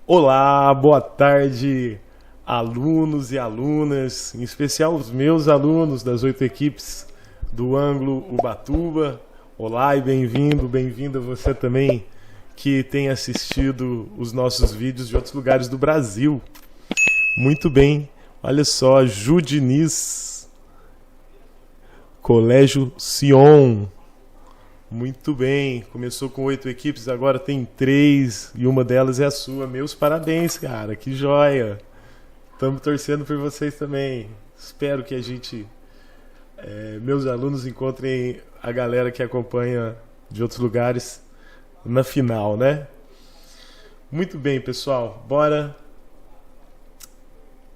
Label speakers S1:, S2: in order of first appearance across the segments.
S1: Olá, boa tarde, alunos e alunas, em especial os meus alunos das 8 equipes do ângulo Ubatuba. Olá e bem-vindo, bem-vinda você também que tem assistido os nossos vídeos de outros lugares do Brasil. Muito bem, olha só, Judiniz, Colégio Sion. Muito bem, começou com 8 equipes, agora tem 3 e uma delas é a sua. Meus parabéns, cara, que joia! Estamos torcendo por vocês também. Espero que meus alunos encontrem a galera que acompanha de outros lugares na final, né? Muito bem, pessoal, bora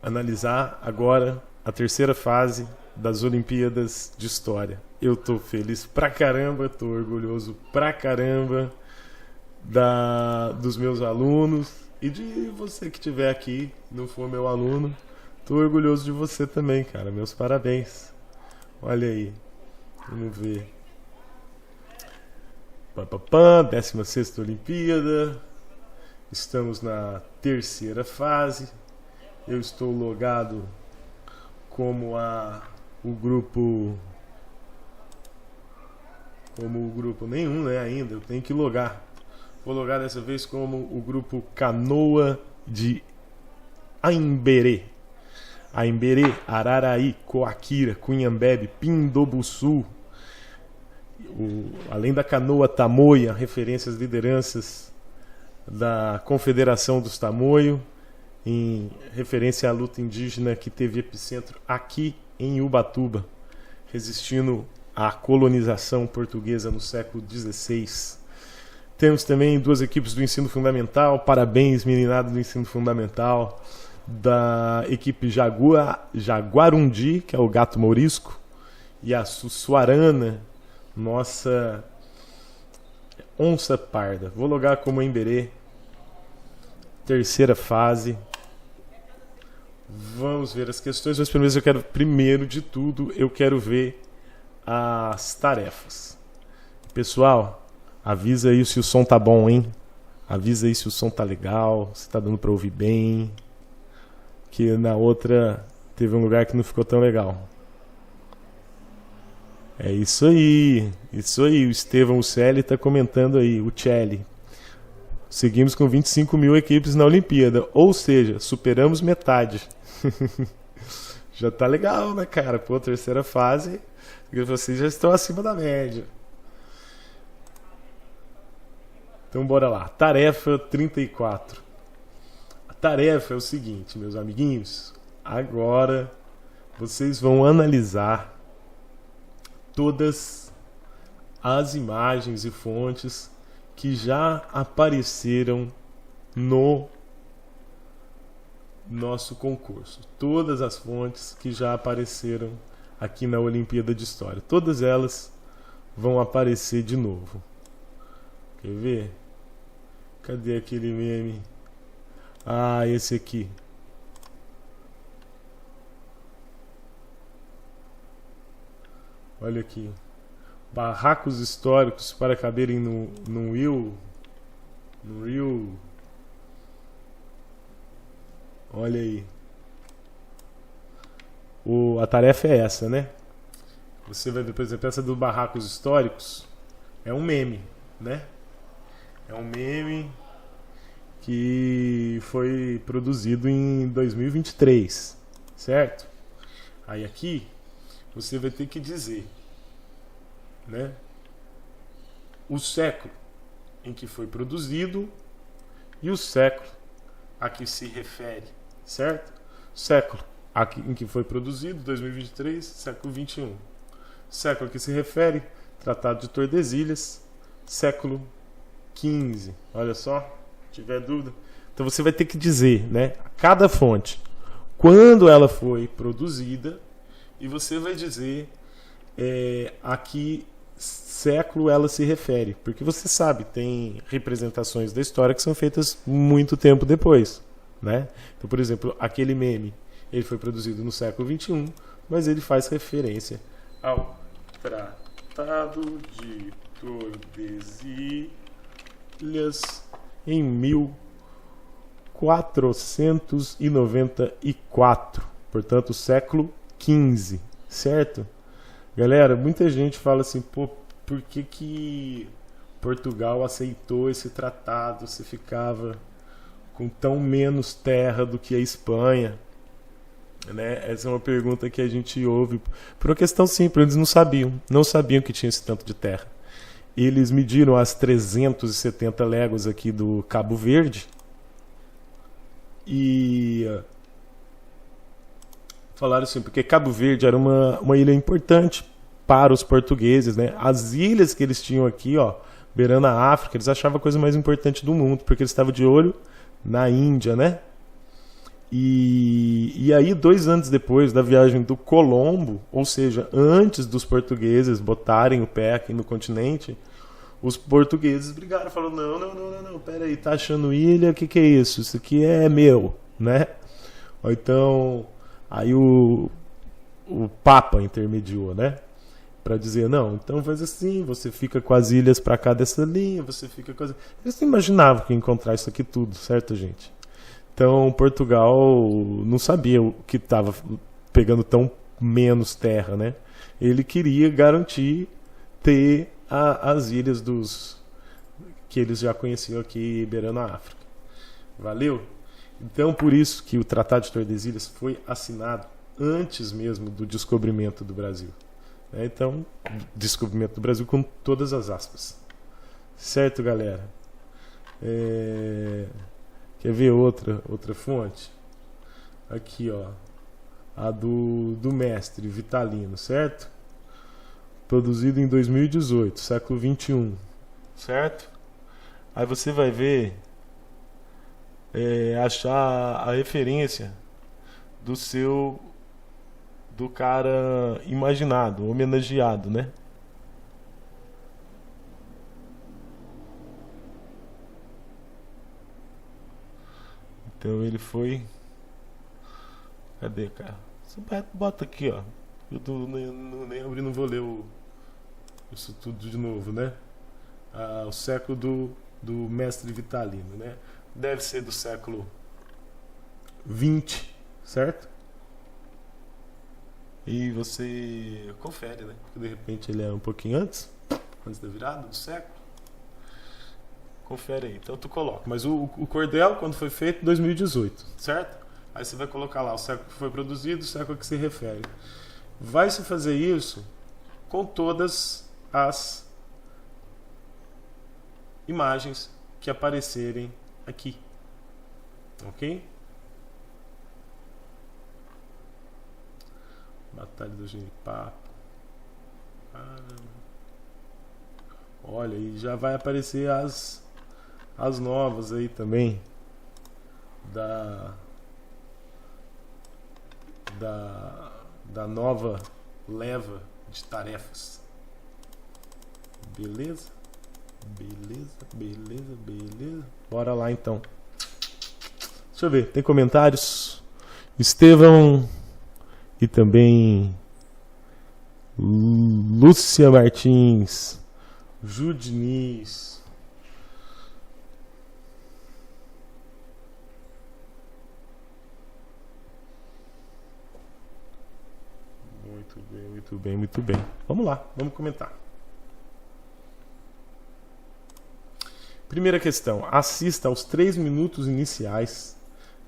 S1: analisar agora a terceira fase das Olimpíadas de História. Eu tô feliz pra caramba, tô orgulhoso pra caramba dos meus alunos e de você que estiver aqui, não for meu aluno, tô orgulhoso de você também, cara. Meus parabéns. Olha aí, vamos ver. 16ª Olimpíada, estamos na terceira fase. Eu estou logado como o grupo nenhum, né, ainda. Eu tenho que logar. Vou logar dessa vez como o grupo Canoa de Aimberê. Aimberê, Araraí, Coaquira, Cunhambebe, Pindobuçu. Além da Canoa Tamoia, referência às lideranças da Confederação dos Tamoio, em referência à luta indígena que teve epicentro aqui em Ubatuba, resistindo à colonização portuguesa no século XVI. Temos também 2 equipes do ensino fundamental. Parabéns, meninada do ensino fundamental, da equipe Jaguarundi, que é o gato mourisco, e a Sussuarana, nossa onça parda. Vou logar como Emberê, terceira fase. Vamos ver as questões, mas primeiro de tudo eu quero ver as tarefas. Pessoal, avisa aí se o som tá bom, hein? Avisa aí se o som tá legal, se tá dando pra ouvir bem. Que na outra teve um lugar que não ficou tão legal. É isso aí, o Estevão Ucelli tá comentando aí, o Celli. Seguimos com 25 mil equipes na Olimpíada, ou seja, superamos metade. Já tá legal, né, cara? Pô, terceira fase, vocês já estão acima da média. Então bora lá, tarefa 34. A tarefa é o seguinte, meus amiguinhos. Agora vocês vão analisar todas as imagens e fontes que já apareceram no nosso concurso. Todas as fontes que já apareceram aqui na Olimpíada de História. Todas elas vão aparecer de novo. Quer ver? Cadê aquele meme? Ah, esse aqui. Olha aqui. Barracos históricos para caberem no Rio. Olha aí. A tarefa é essa, né? Você vai ver, por exemplo, essa do barracos históricos. É um meme, né? É um meme que foi produzido em 2023, certo? Aí aqui você vai ter que dizer, né, o século em que foi produzido e o século a que se refere, certo? Século em que foi produzido, 2023, século 21. Século a que se refere, Tratado de Tordesilhas, século 15. Olha só, se tiver dúvida. Então você vai ter que dizer, né, cada fonte, quando ela foi produzida, e você vai dizer a que século ela se refere. Porque você sabe, tem representações da história que são feitas muito tempo depois, né? Então, por exemplo, aquele meme, ele foi produzido no século XXI, mas ele faz referência ao Tratado de Tordesilhas em 1492. 1494, portanto, século XV, certo? Galera, muita gente fala assim, pô, por que Portugal aceitou esse tratado se ficava com tão menos terra do que a Espanha? Né? Essa é uma pergunta que a gente ouve por uma questão simples, eles não sabiam que tinha esse tanto de terra. Eles mediram as 370 léguas aqui do Cabo Verde e falaram assim, porque Cabo Verde era uma ilha importante para os portugueses, né? As ilhas que eles tinham aqui, ó, beirando a África, eles achavam a coisa mais importante do mundo, porque eles estavam de olho na Índia, né? E aí, 2 anos depois da viagem do Colombo, ou seja, antes dos portugueses botarem o pé aqui no continente, os portugueses brigaram, falaram, não, pera aí, tá achando ilha, o que é isso? Isso aqui é meu, né? Ou então, aí o Papa intermediou, né? Para dizer, não, então faz assim, você fica com as ilhas para cá dessa linha, você fica com as... Eles não imaginavam que ia encontrar isso aqui tudo, certo, gente? Então, Portugal não sabia o que estava pegando tão menos terra, né? Ele queria garantir ter as ilhas que eles já conheciam aqui beirando a África. Valeu? Então, por isso que o Tratado de Tordesilhas foi assinado antes mesmo do descobrimento do Brasil. Então, descobrimento do Brasil com todas as aspas. Certo, galera? Quer ver outra fonte? Aqui, ó. A do mestre Vitalino, certo? Produzido em 2018, século XXI. Certo? Aí você vai ver, achar a referência do cara imaginado, homenageado, né? Então ele foi... Cadê, cara? Você bota aqui, ó. Eu não lembro e não vou ler isso tudo de novo, né? O século do mestre Vitalino, né? Deve ser do século XX, certo? E você confere, né? Porque de repente ele é um pouquinho antes da virada do século. Confere aí. Então tu coloca. Mas o cordel, quando foi feito, 2018, certo? Aí você vai colocar lá o século que foi produzido, o século que se refere. Vai se fazer isso com todas as imagens que aparecerem aqui. Ok? Batalha do Genipapo. Olha, e já vai aparecer as novas aí também da nova leva de tarefas. Beleza? Beleza. Bora lá então. Deixa eu ver, tem comentários? Estevão e também Lúcia Martins, Judiniz. Muito bem. Vamos lá, vamos comentar. Primeira questão. Assista aos 3 minutos iniciais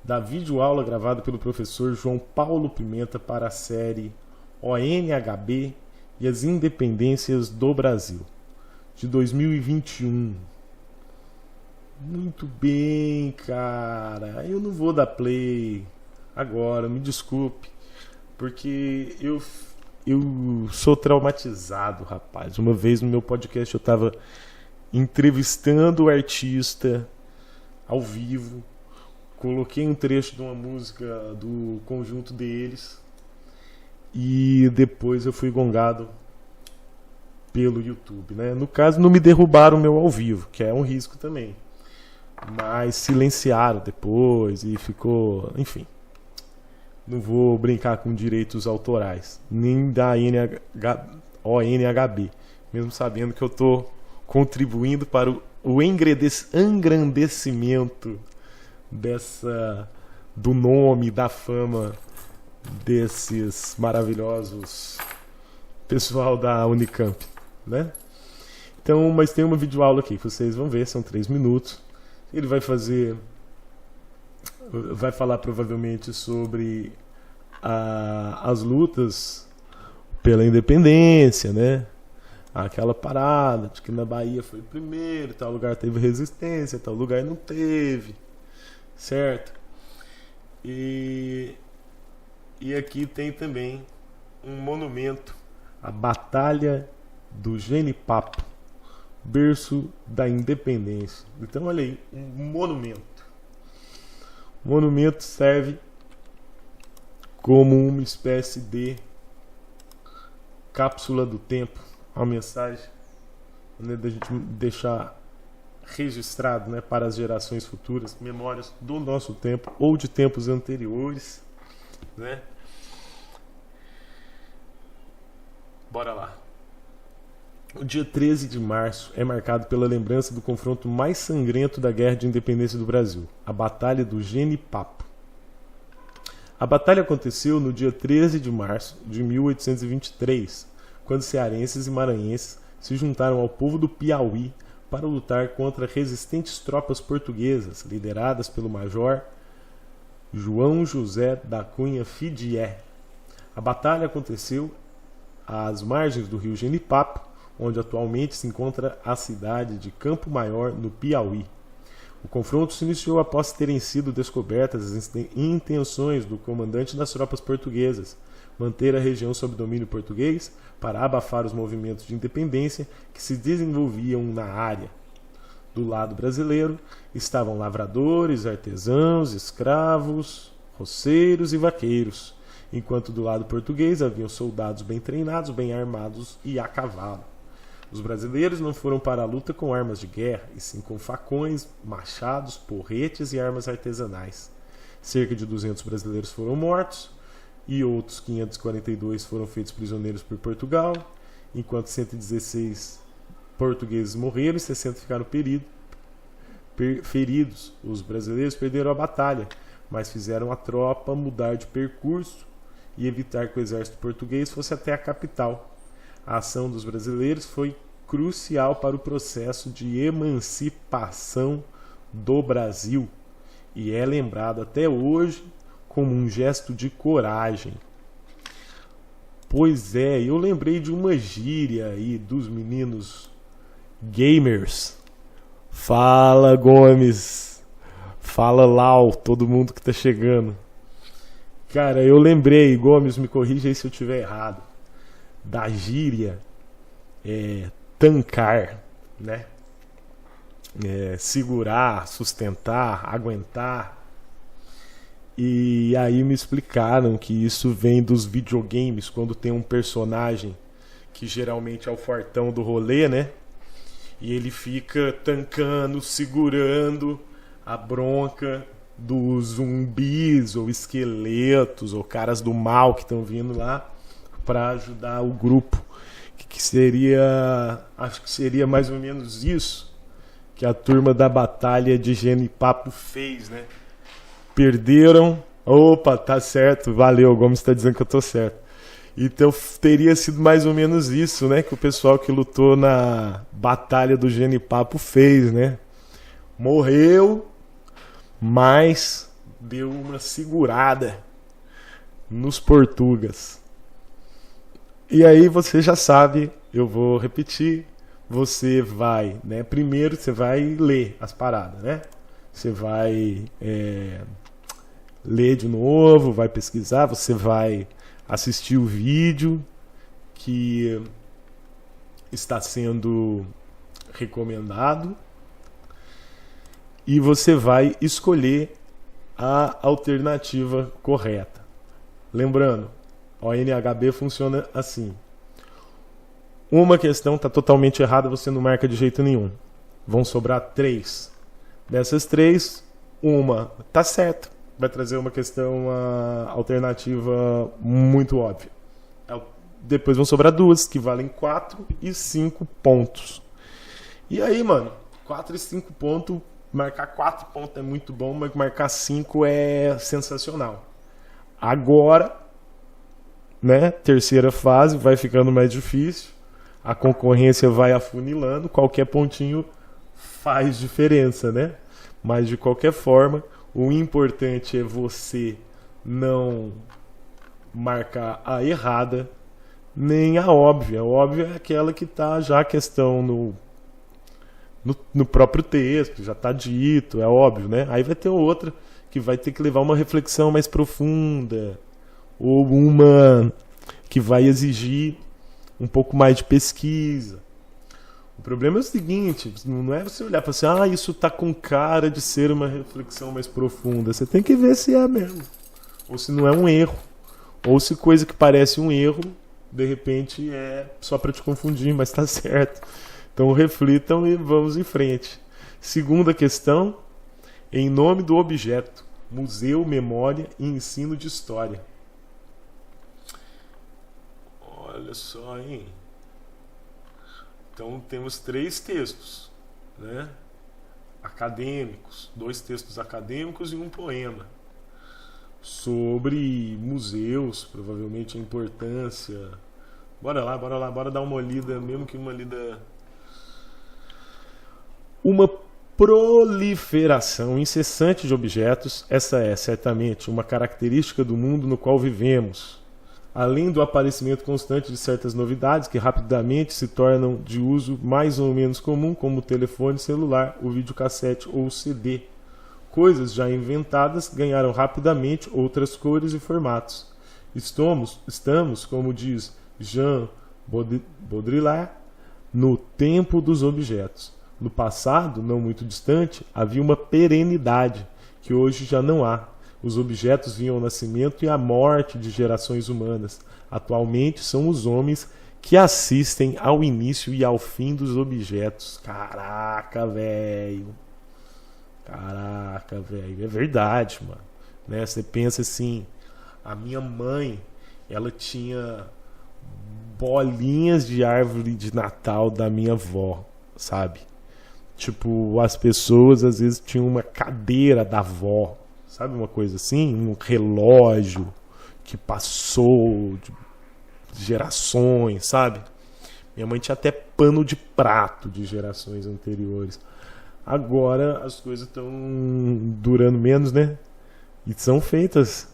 S1: da videoaula gravada pelo professor João Paulo Pimenta para a série ONHB e as Independências do Brasil, de 2021. Muito bem, cara. Eu não vou dar play agora, me desculpe, porque eu sou traumatizado, rapaz. Uma vez no meu podcast eu estava entrevistando o artista ao vivo, coloquei um trecho de uma música do conjunto deles e depois eu fui gongado pelo YouTube, né? No caso, não me derrubaram o meu ao vivo, que é um risco também, mas silenciaram depois e ficou, enfim. Não vou brincar com direitos autorais, nem da ONHB, mesmo sabendo que eu estou contribuindo para o engrandecimento do nome, da fama desses maravilhosos pessoal da Unicamp, né? Então, mas tem uma videoaula aqui que vocês vão ver, são 3 minutos. Ele vai falar provavelmente sobre as lutas pela independência, né? Aquela parada de que na Bahia foi o primeiro, tal lugar teve resistência, tal lugar não teve, certo? E aqui tem também um monumento, a Batalha do Genipapo, berço da independência. Então olha aí, um monumento. O monumento serve como uma espécie de cápsula do tempo, uma mensagem, né, da gente deixar registrado, né, para as gerações futuras, memórias do nosso tempo ou de tempos anteriores, né? Bora lá. O dia 13 de março é marcado pela lembrança do confronto mais sangrento da Guerra de Independência do Brasil, a Batalha do Genipapo. A batalha aconteceu no dia 13 de março de 1823, quando cearenses e maranhenses se juntaram ao povo do Piauí para lutar contra resistentes tropas portuguesas, lideradas pelo major João José da Cunha Fidié. A batalha aconteceu às margens do rio Genipapo, onde atualmente se encontra a cidade de Campo Maior, no Piauí. O confronto se iniciou após terem sido descobertas as intenções do comandante das tropas portuguesas manter a região sob domínio português para abafar os movimentos de independência que se desenvolviam na área. Do lado brasileiro estavam lavradores, artesãos, escravos, roceiros e vaqueiros, enquanto do lado português haviam soldados bem treinados, bem armados e a cavalo. Os brasileiros não foram para a luta com armas de guerra, e sim com facões, machados, porretes e armas artesanais. Cerca de 200 brasileiros foram mortos, e outros 542 foram feitos prisioneiros por Portugal, enquanto 116 portugueses morreram e 60 ficaram feridos. Os brasileiros perderam a batalha, mas fizeram a tropa mudar de percurso e evitar que o exército português fosse até a capital. A ação dos brasileiros foi crucial para o processo de emancipação do Brasil e é lembrado até hoje como um gesto de coragem. Pois é, eu lembrei de uma gíria aí dos meninos gamers. Fala, Gomes. Fala, Lau, todo mundo que tá chegando. Cara, eu lembrei, Gomes, me corrija aí se eu estiver errado, da gíria tancar, né? Segurar, sustentar, aguentar. E aí me explicaram que isso vem dos videogames, quando tem um personagem que geralmente é o fortão do rolê, né? E ele fica tancando, segurando a bronca dos zumbis ou esqueletos ou caras do mal que estão vindo lá para ajudar o grupo. Que seria, acho que seria mais ou menos isso que a turma da Batalha de Genipapo fez, né? Perderam. Opa, tá certo, valeu, o Gomes está dizendo que eu tô certo. Então teria sido mais ou menos isso, né, que o pessoal que lutou na Batalha do Genipapo fez, né? Morreu, mas deu uma segurada nos portugueses. E aí você já sabe, eu vou repetir, você vai, né? Primeiro você vai ler as paradas, né? Você vai ler de novo, vai pesquisar, você vai assistir o vídeo que está sendo recomendado e você vai escolher a alternativa correta. Lembrando, o NHB funciona assim. Uma questão está totalmente errada, você não marca de jeito nenhum. Vão sobrar 3. Dessas 3, uma está certa. Vai trazer uma questão alternativa muito óbvia. Depois vão sobrar 2, que valem 4 e 5 pontos. E aí, mano, 4 e 5 pontos marcar 4 pontos é muito bom, mas marcar 5 é sensacional. Agora, né, terceira fase, vai ficando mais difícil, a concorrência vai afunilando, qualquer pontinho faz diferença, né? Mas de qualquer forma, o importante é você não marcar a errada, nem a óbvia. A óbvia é aquela que está já a questão no próprio texto, já está dito, é óbvio, né? Aí vai ter outra que vai ter que levar uma reflexão mais profunda, ou uma que vai exigir um pouco mais de pesquisa. O problema é o seguinte, não é você olhar e falar assim, isso está com cara de ser uma reflexão mais profunda. Você tem que ver se é mesmo, ou se não é um erro, ou se coisa que parece um erro, de repente é só para te confundir, mas está certo. Então reflitam e vamos em frente. Segunda questão, em nome do objeto, museu, memória e ensino de história. Olha só, hein? Então temos 3 textos, né? Acadêmicos, 2 textos acadêmicos e um poema sobre museus, provavelmente a importância. Bora lá, bora dar uma lida, mesmo que uma lida. Uma proliferação incessante de objetos, essa é certamente uma característica do mundo no qual vivemos, além do aparecimento constante de certas novidades que rapidamente se tornam de uso mais ou menos comum, como o telefone celular, o videocassete ou o CD. Coisas já inventadas ganharam rapidamente outras cores e formatos. Estamos, como diz Jean Baudrillard, no tempo dos objetos. No passado, não muito distante, havia uma perenidade que hoje já não há. Os objetos viam o nascimento e a morte de gerações humanas. Atualmente são os homens que assistem ao início e ao fim dos objetos. Caraca, velho. É verdade, mano. Né? Você pensa assim, a minha mãe, ela tinha bolinhas de árvore de Natal da minha avó, sabe? Tipo, as pessoas às vezes tinham uma cadeira da avó, sabe, uma coisa assim, um relógio que passou de gerações, sabe? Minha mãe tinha até pano de prato de gerações anteriores. Agora as coisas estão durando menos, né? E são feitas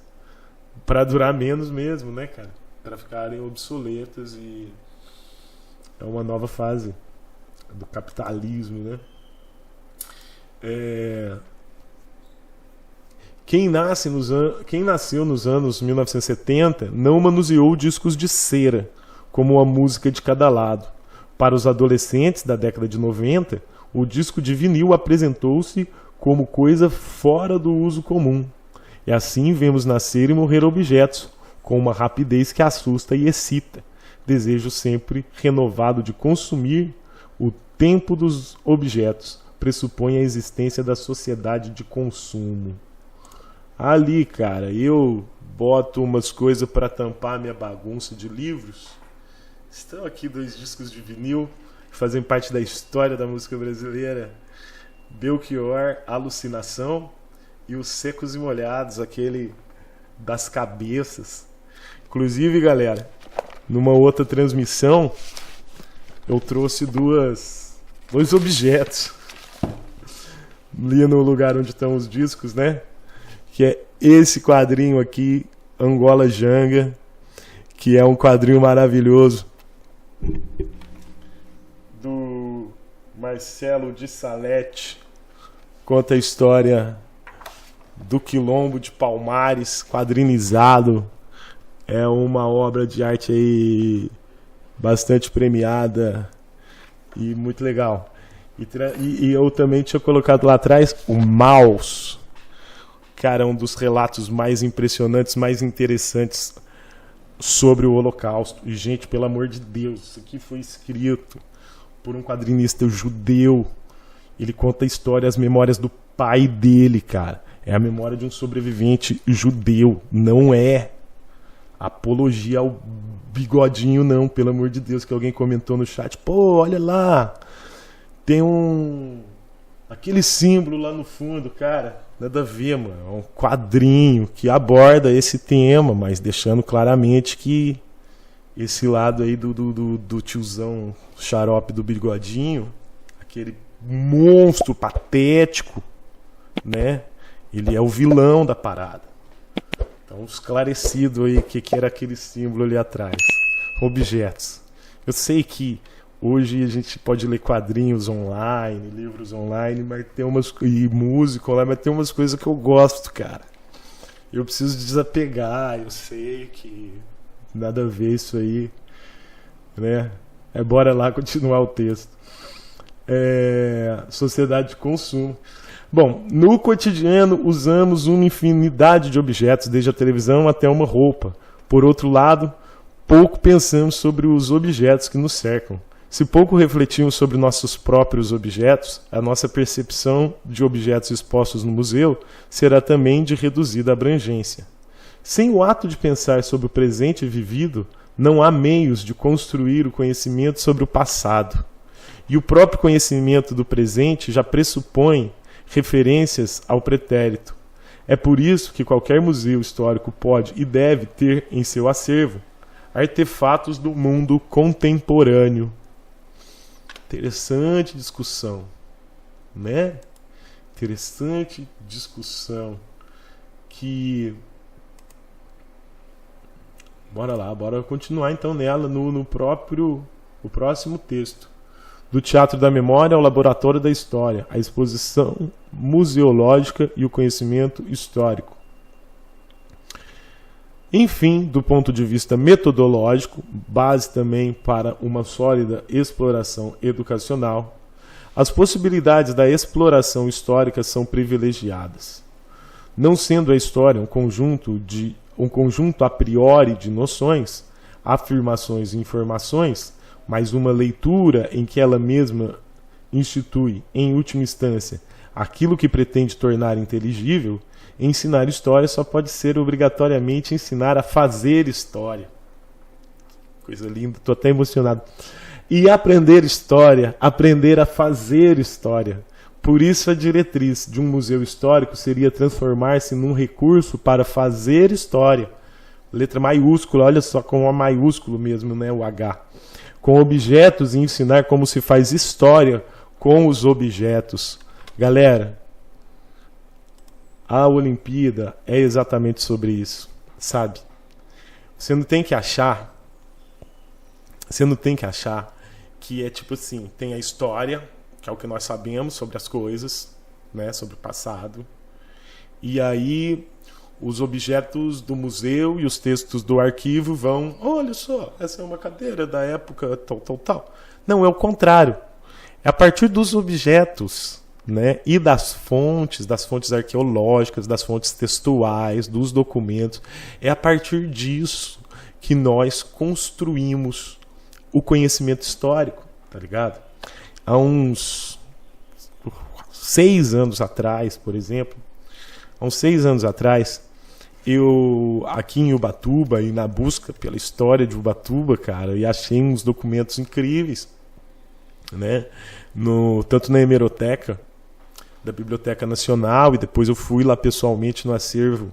S1: para durar menos mesmo, né, cara? Para ficarem obsoletas, e é uma nova fase do capitalismo, né? Quem nasceu nos anos 1970 não manuseou discos de cera, como a música de cada lado. Para os adolescentes da década de 90, o disco de vinil apresentou-se como coisa fora do uso comum. E assim vemos nascer e morrer objetos, com uma rapidez que assusta e excita. Desejo sempre renovado de consumir. O tempo dos objetos pressupõe a existência da sociedade de consumo. Ali, cara, eu boto umas coisas para tampar minha bagunça de livros. Estão aqui 2 discos de vinil que fazem parte da história da música brasileira: Belchior, Alucinação, e os Secos e Molhados, aquele das cabeças. Inclusive, galera, numa outra transmissão eu trouxe 2 objetos ali no lugar onde estão os discos, né? Que é esse quadrinho aqui, Angola Janga, que é um quadrinho maravilhoso do Marcelo de Salete. Conta a história do Quilombo de Palmares, quadrinizado. É uma obra de arte aí bastante premiada e muito legal. E eu também tinha colocado lá atrás o Maus. Cara, é um dos relatos mais impressionantes, mais interessantes sobre o Holocausto. E, gente, pelo amor de Deus, isso aqui foi escrito por um quadrinista judeu. Ele conta a história, as memórias do pai dele, cara. É a memória de um sobrevivente judeu. Não é apologia ao bigodinho, não. Pelo amor de Deus, que alguém comentou no chat. Pô, olha lá. Tem um Aquele símbolo lá no fundo, cara, nada a ver, mano. É um quadrinho que aborda esse tema, mas deixando claramente que esse lado aí do tiozão xarope do bigodinho, aquele monstro patético, né? Ele é o vilão da parada. Então, esclarecido aí o que era aquele símbolo ali atrás. Objetos. Eu sei que hoje a gente pode ler quadrinhos online, livros online, mas tem e música online, mas tem umas coisas que eu gosto, cara. Eu preciso desapegar, eu sei que nada a ver isso aí, né? Bora lá continuar o texto. Sociedade de consumo. Bom, no cotidiano usamos uma infinidade de objetos, desde a televisão até uma roupa. Por outro lado, pouco pensamos sobre os objetos que nos cercam. Se pouco refletimos sobre nossos próprios objetos, a nossa percepção de objetos expostos no museu será também de reduzida abrangência. Sem o ato de pensar sobre o presente vivido, não há meios de construir o conhecimento sobre o passado. E o próprio conhecimento do presente já pressupõe referências ao pretérito. É por isso que qualquer museu histórico pode e deve ter em seu acervo artefatos do mundo contemporâneo. Interessante discussão, né? Interessante discussão que... Bora lá, bora continuar então nela no próximo texto. Do Teatro da Memória ao Laboratório da História, a exposição museológica e o conhecimento histórico. Enfim, do ponto de vista metodológico, base também para uma sólida exploração educacional, as possibilidades da exploração histórica são privilegiadas. Não sendo a história um conjunto a priori de noções, afirmações e informações, mas uma leitura em que ela mesma institui, em última instância, aquilo que pretende tornar inteligível, ensinar história só pode ser obrigatoriamente ensinar a fazer história. Coisa linda, estou até emocionado. E aprender história, aprender a fazer história. Por isso a diretriz de um museu histórico seria transformar-se num recurso para fazer história. Letra maiúscula, olha só com a maiúsculo mesmo, né, o H. Com objetos e ensinar como se faz história com os objetos. Galera, a Olimpíada é exatamente sobre isso, sabe? Você não tem que achar que é tipo assim, tem a história, que é o que nós sabemos sobre as coisas, né, sobre o passado, e aí os objetos do museu e os textos do arquivo vão, olha só, essa é uma cadeira da época tal. Não, é o contrário. É a partir dos objetos, né, e das fontes arqueológicas, das fontes textuais, dos documentos, é a partir disso que nós construímos o conhecimento histórico, tá ligado? Há uns 6 anos atrás, por exemplo, eu, aqui em Ubatuba, e na busca pela história de Ubatuba, cara, e achei uns documentos incríveis, né? Tanto na hemeroteca da Biblioteca Nacional, e depois eu fui lá pessoalmente no acervo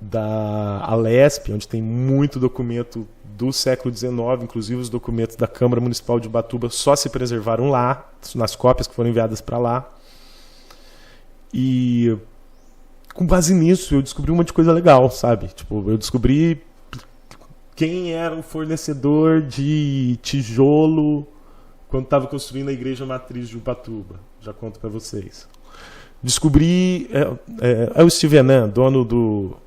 S1: da Alesp, onde tem muito documento do século XIX, inclusive os documentos da Câmara Municipal de Ubatuba só se preservaram lá, nas cópias que foram enviadas para lá. E com base nisso, eu descobri um monte de coisa legal, sabe? Tipo, eu descobri quem era o fornecedor de tijolo quando estava construindo a igreja matriz de Ubatuba. Já conto para vocês. Descobri... É o Stevenan, dono do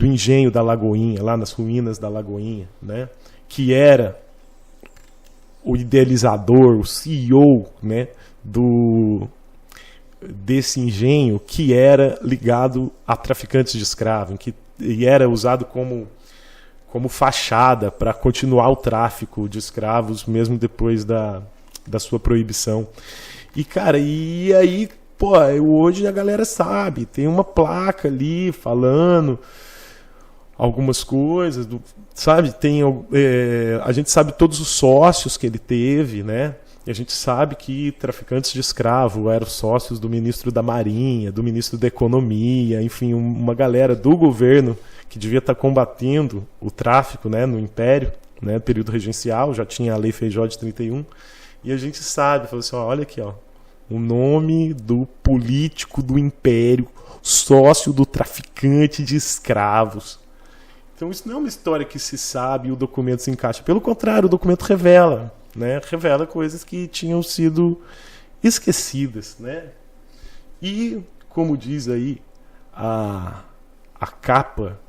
S1: engenho da Lagoinha, lá nas ruínas da Lagoinha, né? Que era o idealizador, o CEO, né? Desse engenho, que era ligado a traficantes de escravos, e era usado como fachada para continuar o tráfico de escravos mesmo depois da sua proibição. E cara, e aí, pô, hoje a galera sabe, tem uma placa ali falando algumas coisas, sabe? A gente sabe todos os sócios que ele teve, né? E a gente sabe que traficantes de escravo eram sócios do ministro da Marinha, do ministro da Economia, enfim, uma galera do governo que devia estar combatendo o tráfico, né, no Império, né, período regencial, já tinha a Lei Feijó de 31, e a gente sabe, falou assim, ó, olha aqui, ó, o nome do político do Império, sócio do traficante de escravos. Então isso não é uma história que se sabe e o documento se encaixa. Pelo contrário, o documento revela, né, revela coisas que tinham sido esquecidas, né? E, como diz aí a capa,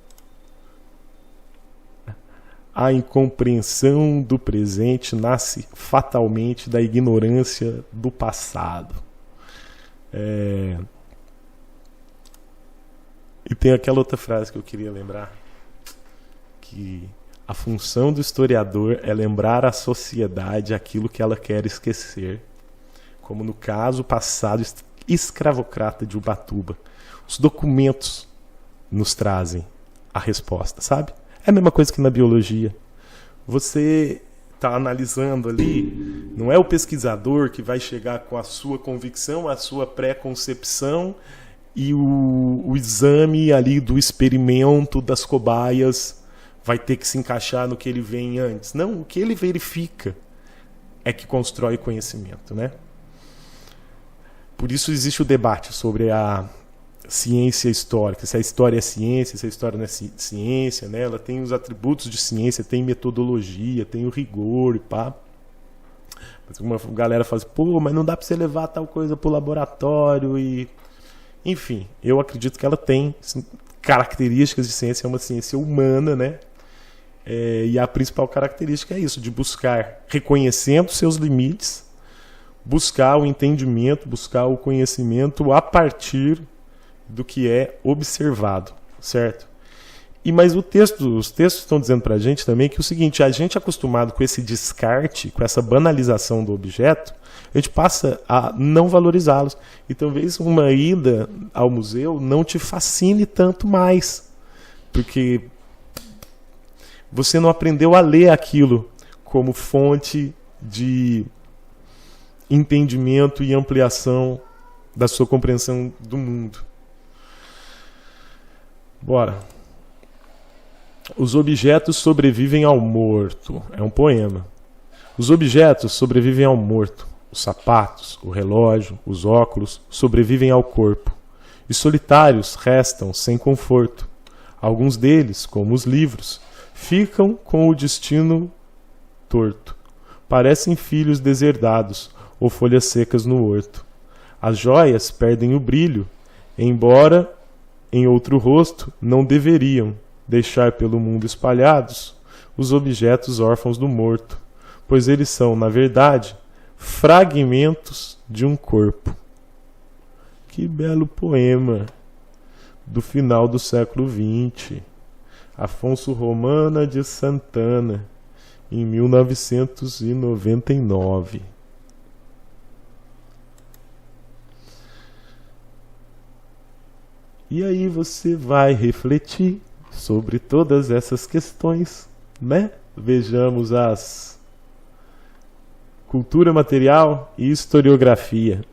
S1: a incompreensão do presente nasce fatalmente da ignorância do passado. E tem aquela outra frase que eu queria lembrar, que a função do historiador é lembrar à sociedade aquilo que ela quer esquecer, como no caso passado escravocrata de Ubatuba. Os documentos nos trazem a resposta, sabe? É a mesma coisa que na biologia. Você está analisando ali, não é o pesquisador que vai chegar com a sua convicção, a sua pré-concepção e o exame ali do experimento das cobaias vai ter que se encaixar no que ele vê antes. Não, o que ele verifica é que constrói conhecimento, né? Por isso existe o debate sobre a ciência histórica, se a história é ciência, se a história não é ciência, né? Ela tem os atributos de ciência, tem metodologia, tem o rigor e pá. Mas uma galera fala assim, pô, mas não dá para você levar tal coisa para o laboratório e... Enfim, eu acredito que ela tem características de ciência, é uma ciência humana, né? E a principal característica é isso, de buscar, reconhecendo seus limites, buscar o entendimento, buscar o conhecimento a partir do que é observado, certo? Mas os textos estão dizendo para a gente também que o seguinte, a gente acostumado com esse descarte, com essa banalização do objeto, a gente passa a não valorizá-los. E talvez uma ida ao museu não te fascine tanto mais, porque você não aprendeu a ler aquilo como fonte de entendimento e ampliação da sua compreensão do mundo. Bora. Os objetos sobrevivem ao morto. É um poema. Os objetos sobrevivem ao morto. Os sapatos, o relógio, os óculos sobrevivem ao corpo. E solitários restam sem conforto. Alguns deles, como os livros, ficam com o destino torto. Parecem filhos deserdados ou folhas secas no horto. As joias perdem o brilho, embora em outro rosto não deveriam deixar pelo mundo espalhados os objetos órfãos do morto, pois eles são, na verdade, fragmentos de um corpo. Que belo poema do final do século XX. Afonso Romana de Santana, em 1999. E aí você vai refletir sobre todas essas questões, né? Vejamos as cultura material e historiografia.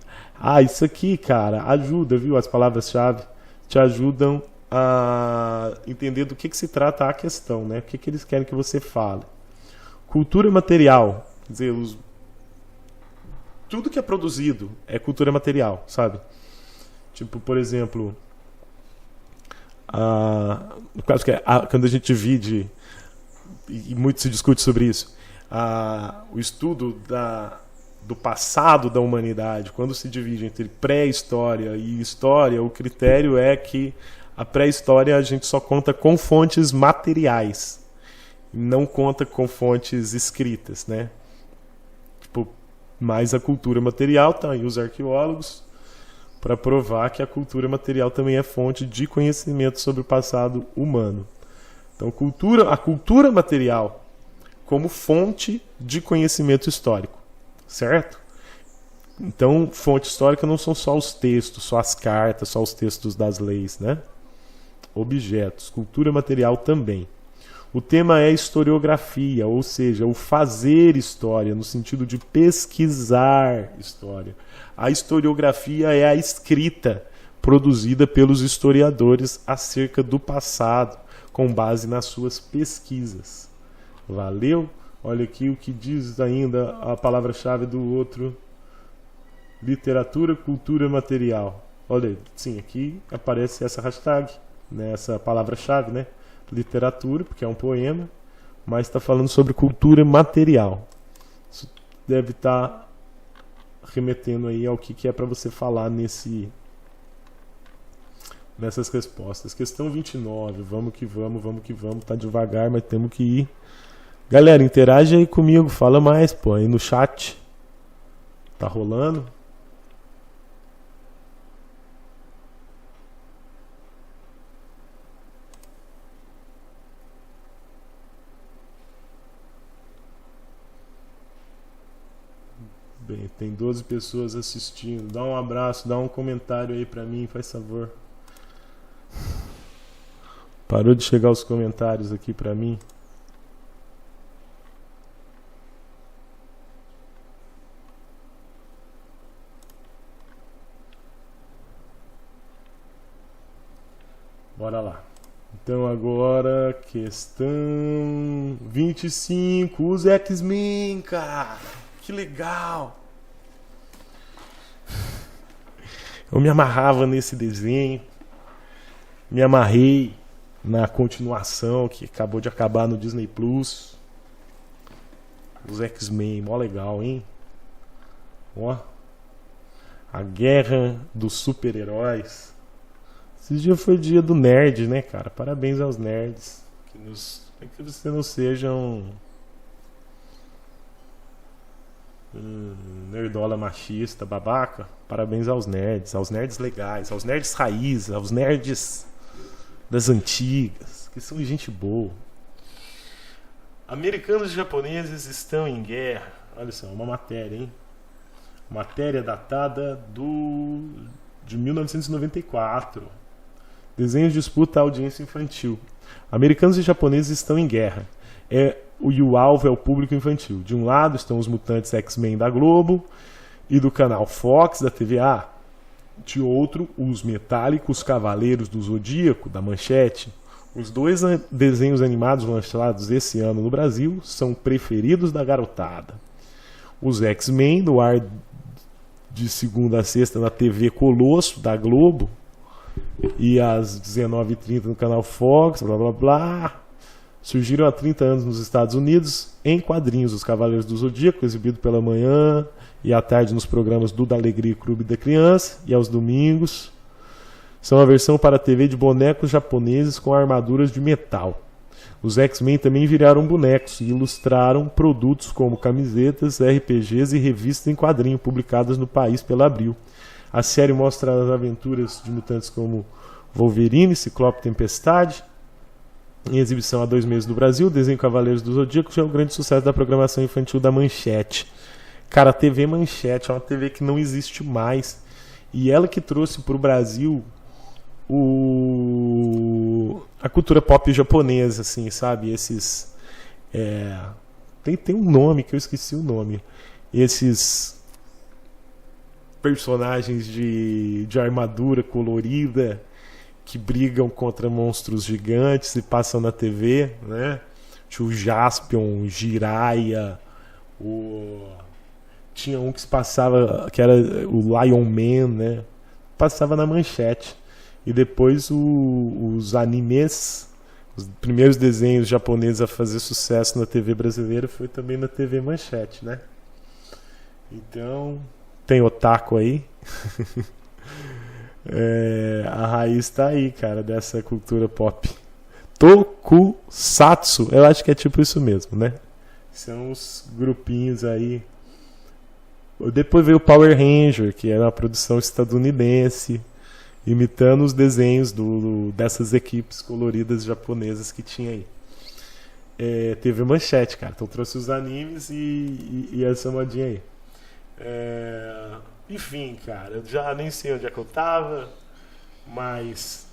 S1: Isso aqui, cara, ajuda, viu? As palavras-chave te ajudam a entender do que se trata a questão, né? O que eles querem que você fale. Cultura material, quer dizer, tudo que é produzido é cultura material, sabe? Tipo, por exemplo, no caso que quando a gente divide, e muito se discute sobre isso, o estudo do passado da humanidade, quando se divide entre pré-história e história, o critério é que a pré-história a gente só conta com fontes materiais, não conta com fontes escritas, né? Tipo, mas a cultura material, tá aí os arqueólogos para provar que a cultura material também é fonte de conhecimento sobre o passado humano. Então, a cultura material como fonte de conhecimento histórico, certo? Então, fonte histórica não são só os textos, só as cartas, só os textos das leis, né? Objetos, cultura material também. O tema é historiografia, ou seja, o fazer história, no sentido de pesquisar história. A historiografia é a escrita produzida pelos historiadores acerca do passado, com base nas suas pesquisas. Valeu? Olha aqui o que diz ainda a palavra-chave do outro. Literatura, cultura material. Olha, sim, aqui aparece essa hashtag, né, essa palavra-chave, né? Literatura, porque é um poema, mas está falando sobre cultura material. Isso deve estar remetendo aí ao que é para você falar nessas respostas. Questão 29, vamos que vamos, tá devagar, mas temos que ir. Galera, interage aí comigo, fala mais, pô, aí no chat. Tá rolando? Bem, tem 12 pessoas assistindo. Dá um abraço, dá um comentário aí pra mim, faz favor. Parou de chegar os comentários aqui pra mim. Bora lá. Então agora, questão 25. Os X-Men, cara. Que legal. Eu me amarrava nesse desenho. Me amarrei na continuação que acabou de acabar no Disney Plus. Os X-Men, mó legal, hein? Ó. A guerra dos super-heróis. Esse dia foi dia do nerd, né, cara? Parabéns aos nerds. Que você não seja um nerdola machista, babaca. Parabéns aos nerds legais, aos nerds raiz, aos nerds das antigas, que são gente boa. Americanos e japoneses estão em guerra. Olha só, uma matéria, hein? Matéria datada de 1994. Desenhos disputa a audiência infantil. Americanos e japoneses estão em guerra. E o alvo é o público infantil. De um lado estão os mutantes X-Men da Globo e do canal Fox, da TVA. De outro, os metálicos Cavaleiros do Zodíaco, da Manchete. Os dois desenhos animados lançados esse ano no Brasil são preferidos da garotada. Os X-Men, no ar de segunda a sexta na TV Colosso, da Globo, e às 19h30 no canal Fox, blá blá blá. Surgiram há 30 anos nos Estados Unidos em quadrinhos. Os Cavaleiros do Zodíaco, exibido pela manhã e à tarde nos programas do Da Alegria e Clube da Criança, e aos domingos. São a versão para a TV de bonecos japoneses com armaduras de metal. Os X-Men também viraram bonecos e ilustraram produtos como camisetas, RPGs e revistas em quadrinho publicadas no país pela Abril. A série mostra as aventuras de mutantes como Wolverine, Ciclope e Tempestade. Em exibição há 2 meses no Brasil, o desenho Cavaleiros do Zodíaco já é um grande sucesso da programação infantil da Manchete. Cara, a TV Manchete é uma TV que não existe mais. E ela que trouxe para o Brasil a cultura pop japonesa, assim, sabe? Esses... Tem um nome que eu esqueci o nome. Esses personagens de armadura colorida que brigam contra monstros gigantes e passam na TV, né? Tinha o Jaspion, Jiraiya, tinha um que se passava, que era o Lion Man, né? Passava na Manchete. E depois os animes, os primeiros desenhos japoneses a fazer sucesso na TV brasileira foi também na TV Manchete, né? Então, tem otaku aí. A raiz tá aí, cara, dessa cultura pop. Tokusatsu, eu acho que é tipo isso mesmo, né? São os grupinhos aí. Depois veio o Power Ranger, que era uma produção estadunidense, imitando os desenhos dessas equipes coloridas japonesas que tinha aí. TV Manchete, cara. Então trouxe os animes e essa modinha aí. Enfim, cara, eu já nem sei onde é que eu tava, mas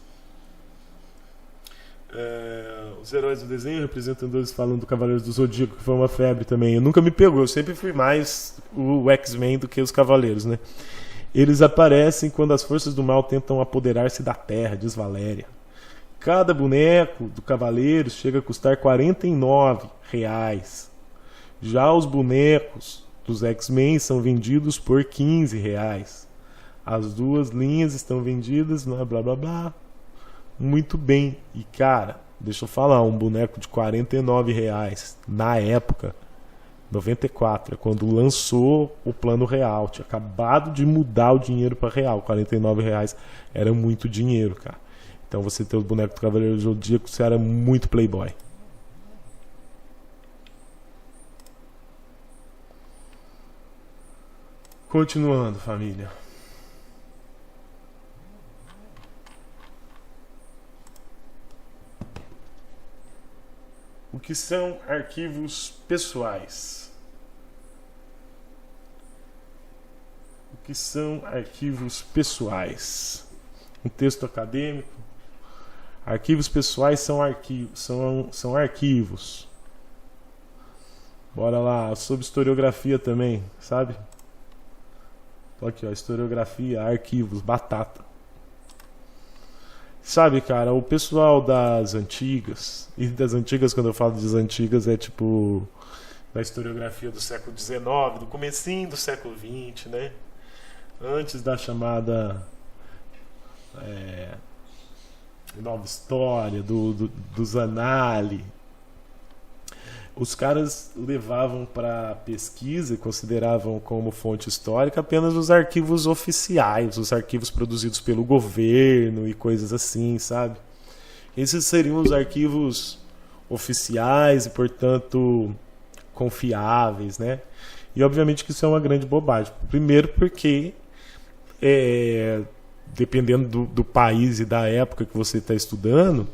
S1: Os heróis do desenho, representadores falando do Cavaleiros do Zodíaco, que foi uma febre também. Eu nunca me pegou, eu sempre fui mais o X-Men do que os Cavaleiros, né? Eles aparecem quando as forças do mal tentam apoderar-se da Terra, diz Valéria. Cada boneco do Cavaleiros chega a custar R$49. Já os bonecos dos X-Men são vendidos por R$15. As duas linhas estão vendidas, blá blá blá blá. Muito bem. E cara, deixa eu falar, um boneco de R$49 na época, 94, é quando lançou o plano real. Tinha acabado de mudar o dinheiro para real. R$49 era muito dinheiro, cara. Então você ter o boneco do Cavaleiro do Zodíaco, você era muito playboy. Continuando, família. O que são arquivos pessoais? O que são arquivos pessoais? Um texto acadêmico. Arquivos pessoais são arquivos. Bora lá, sobre historiografia também, sabe? Aqui, ó, historiografia, arquivos, batata. Sabe, cara, o pessoal das antigas, e das antigas, quando eu falo das antigas, é tipo da historiografia do século XIX, do comecinho do século XX, né? Antes da chamada nova história, dos anali. Os caras levavam para pesquisa e consideravam como fonte histórica apenas os arquivos oficiais, os arquivos produzidos pelo governo e coisas assim, sabe? Esses seriam os arquivos oficiais e, portanto, confiáveis, né? E obviamente que isso é uma grande bobagem. Primeiro porque, dependendo do país e da época que você está estudando,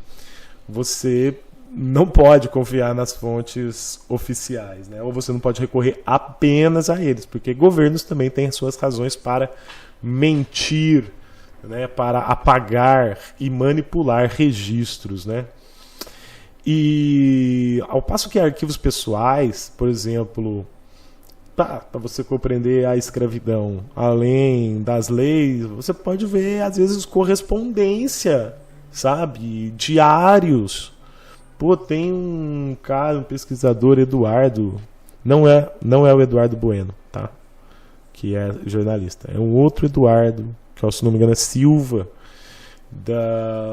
S1: você não pode confiar nas fontes oficiais, né? Ou você não pode recorrer apenas a eles, porque governos também têm suas razões para mentir, né? Para apagar e manipular registros, né? E ao passo que arquivos pessoais, por exemplo, para você compreender a escravidão, além das leis, você pode ver às vezes correspondência, sabe? Diários. Pô, tem um cara, um pesquisador, Eduardo, não é o Eduardo Bueno, tá? Que é jornalista. É um outro Eduardo, que se não me engano é Silva,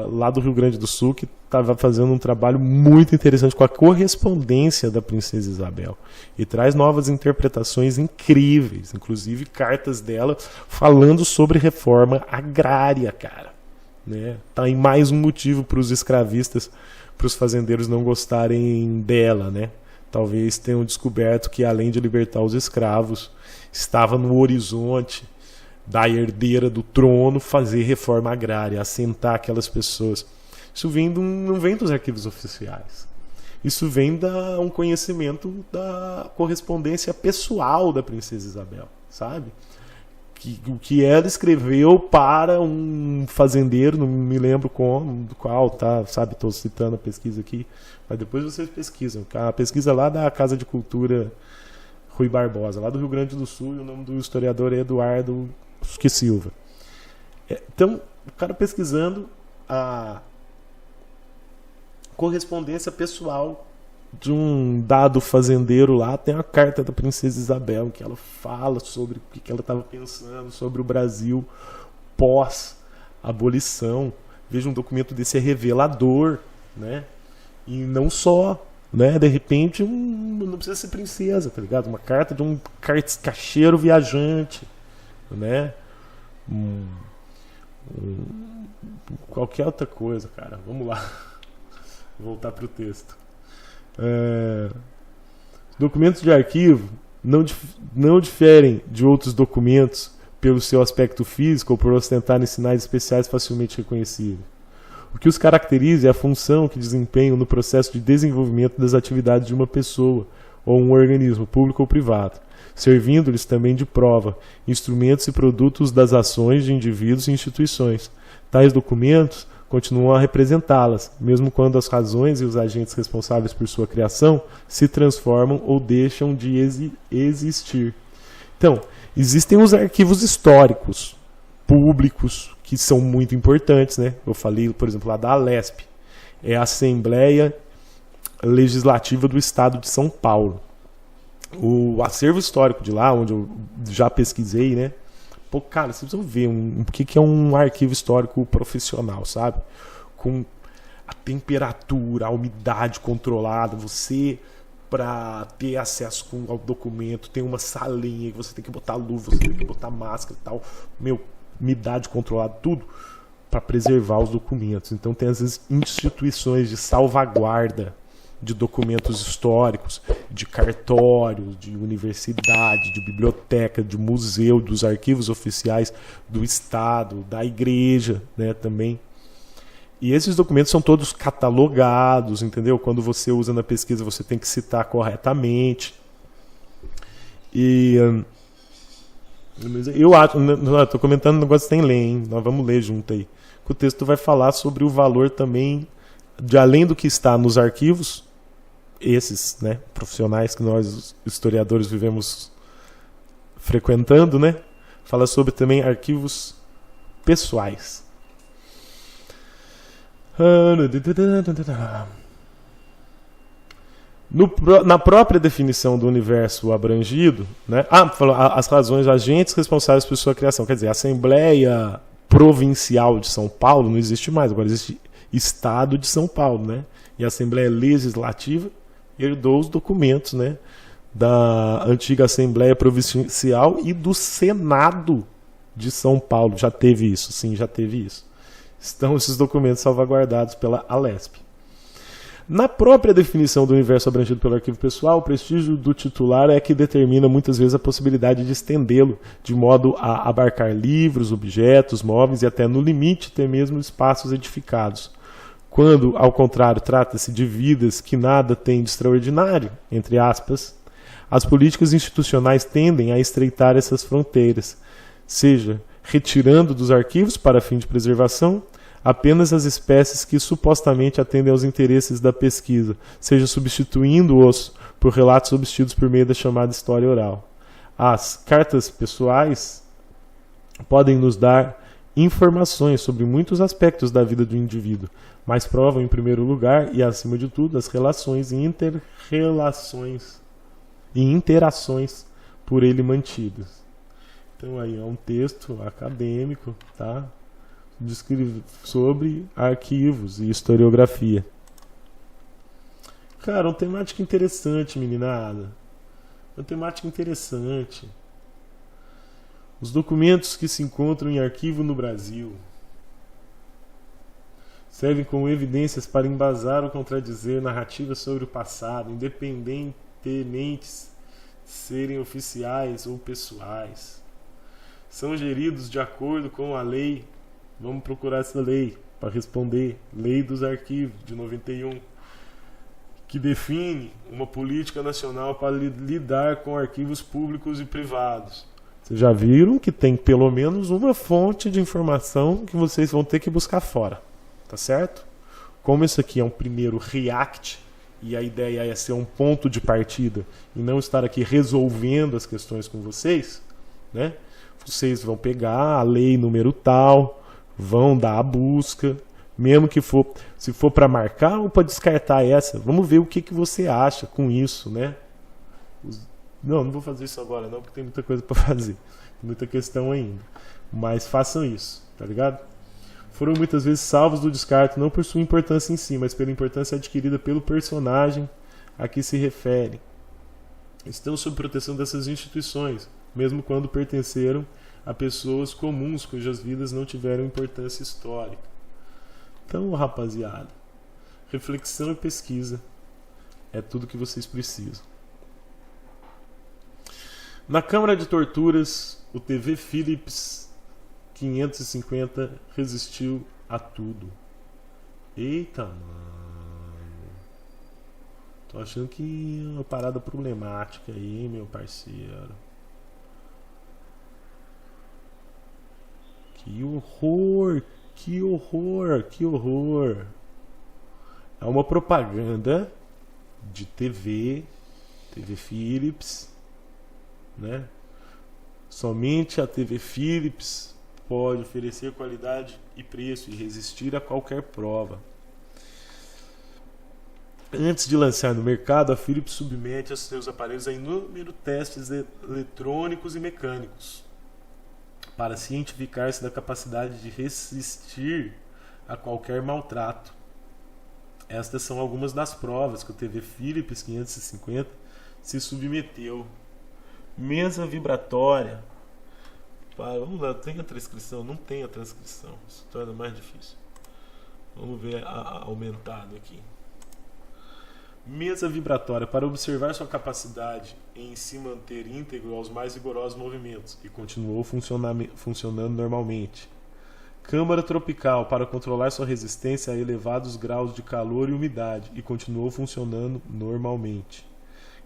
S1: lá do Rio Grande do Sul, que estava fazendo um trabalho muito interessante com a correspondência da Princesa Isabel. E traz novas interpretações incríveis, inclusive cartas dela falando sobre reforma agrária, cara. Né? Tá aí mais um motivo para os escravistas, para os fazendeiros não gostarem dela, né? Talvez tenham descoberto que, além de libertar os escravos, estava no horizonte da herdeira do trono fazer reforma agrária, assentar aquelas pessoas. Isso não vem dos arquivos oficiais. Isso vem um conhecimento da correspondência pessoal da Princesa Isabel, sabe? O que ela escreveu para um fazendeiro, não me lembro qual, tá, sabe? Estou citando a pesquisa aqui, mas depois vocês pesquisam. A pesquisa lá da Casa de Cultura Rui Barbosa, lá do Rio Grande do Sul, e o nome do historiador é Eduardo Silva. Então, o cara pesquisando a correspondência pessoal de um dado fazendeiro lá, tem a carta da Princesa Isabel, que ela fala sobre o que ela estava pensando sobre o Brasil pós-abolição. Veja, um documento desse é revelador, né? E não só, né? De repente, não precisa ser princesa, tá ligado? Uma carta de um caixeiro viajante, né? Qualquer outra coisa, cara. Vamos lá. Voltar para o texto. Documentos de arquivo não diferem de outros documentos pelo seu aspecto físico ou por ostentarem sinais especiais facilmente reconhecíveis. O que os caracteriza é a função que desempenham no processo de desenvolvimento das atividades de uma pessoa ou um organismo, público ou privado, servindo-lhes também de prova, instrumentos e produtos das ações de indivíduos e instituições. Tais documentos continuam a representá-las, mesmo quando as razões e os agentes responsáveis por sua criação se transformam ou deixam de existir. Então, existem os arquivos históricos, públicos, que são muito importantes, né? Eu falei, por exemplo, lá da Alesp, é a Assembleia Legislativa do Estado de São Paulo. O acervo histórico de lá, onde eu já pesquisei, né? Pô, cara, vocês precisam ver o que é um arquivo histórico profissional, sabe? Com a temperatura, a umidade controlada, você, para ter acesso ao documento, tem uma salinha que você tem que botar luva, você tem que botar máscara e tal. Umidade controlada, tudo para preservar os documentos. Então tem as instituições de salvaguarda de documentos históricos, de cartórios, de universidade, de biblioteca, de museu, dos arquivos oficiais do Estado, da igreja, né, também. E esses documentos são todos catalogados, entendeu? Quando você usa na pesquisa, você tem que citar corretamente. E eu acho, estou comentando um negócio sem ler, hein? Nós vamos ler junto aí. O texto vai falar sobre o valor também, de além do que está nos arquivos, esses, né, profissionais que nós, historiadores, vivemos frequentando, né? Fala sobre também arquivos pessoais. Na própria definição do universo abrangido, né? As razões, agentes responsáveis por sua criação. Quer dizer, a Assembleia Provincial de São Paulo não existe mais, agora existe Estado de São Paulo, né? E a Assembleia Legislativa herdou os documentos, né, da antiga Assembleia Provincial e do Senado de São Paulo. Já teve isso, sim, já teve isso. Estão esses documentos salvaguardados pela Alesp. Na própria definição do universo abrangido pelo arquivo pessoal, o prestígio do titular é que determina muitas vezes a possibilidade de estendê-lo, de modo a abarcar livros, objetos, móveis e até, no limite, ter mesmo espaços edificados. Quando, ao contrário, trata-se de vidas que nada têm de extraordinário, entre aspas, as políticas institucionais tendem a estreitar essas fronteiras, seja retirando dos arquivos, para fim de preservação, apenas as espécies que supostamente atendem aos interesses da pesquisa, seja substituindo-os por relatos obtidos por meio da chamada história oral. As cartas pessoais podem nos dar informações sobre muitos aspectos da vida do indivíduo, mas provam, em primeiro lugar e acima de tudo, as relações e interações por ele mantidas. Então aí é um texto acadêmico, tá? Sobre arquivos e historiografia. Cara, uma temática interessante, meninada. Uma temática interessante. Os documentos que se encontram em arquivo no Brasil servem como evidências para embasar ou contradizer narrativas sobre o passado, independentemente de serem oficiais ou pessoais. São geridos de acordo com a lei. Vamos procurar essa lei para responder. Lei dos Arquivos, de 91, que define uma política nacional para lidar com arquivos públicos e privados. Vocês já viram que tem pelo menos uma fonte de informação que vocês vão ter que buscar fora. Tá certo? Como isso aqui é um primeiro react, e a ideia é ser um ponto de partida e não estar aqui resolvendo as questões com vocês, né? Vocês vão pegar a lei número tal, vão dar a busca, mesmo que for, se for para marcar ou para descartar essa, vamos ver o que você acha com isso, né? Não vou fazer isso agora não, porque tem muita coisa para fazer, tem muita questão ainda, mas façam isso, tá ligado? Foram muitas vezes salvos do descarte, não por sua importância em si, mas pela importância adquirida pelo personagem a que se refere. Estão sob proteção dessas instituições, mesmo quando pertenceram a pessoas comuns cujas vidas não tiveram importância histórica. Então, rapaziada, reflexão e pesquisa é tudo que vocês precisam. Na Câmara de Torturas, o TV Philips 550 resistiu a tudo. Eita, mano. Tô achando que é uma parada problemática aí, meu parceiro. Que horror, Que horror, que horror. É uma propaganda de TV Philips, né? Somente a TV Philips pode oferecer qualidade e preço e resistir a qualquer prova. Antes de lançar no mercado, a Philips submete os seus aparelhos a inúmeros testes eletrônicos e mecânicos para cientificar-se da capacidade de resistir a qualquer maltrato. Estas são algumas das provas que o TV Philips 550 se submeteu. Mesa vibratória. Vamos lá, tem a transcrição? Não tem a transcrição. Isso torna mais difícil. Vamos ver aumentado aqui. Mesa vibratória para observar sua capacidade em se manter íntegro aos mais rigorosos movimentos e continuou funcionando normalmente. Câmara tropical para controlar sua resistência a elevados graus de calor e umidade e continuou funcionando normalmente.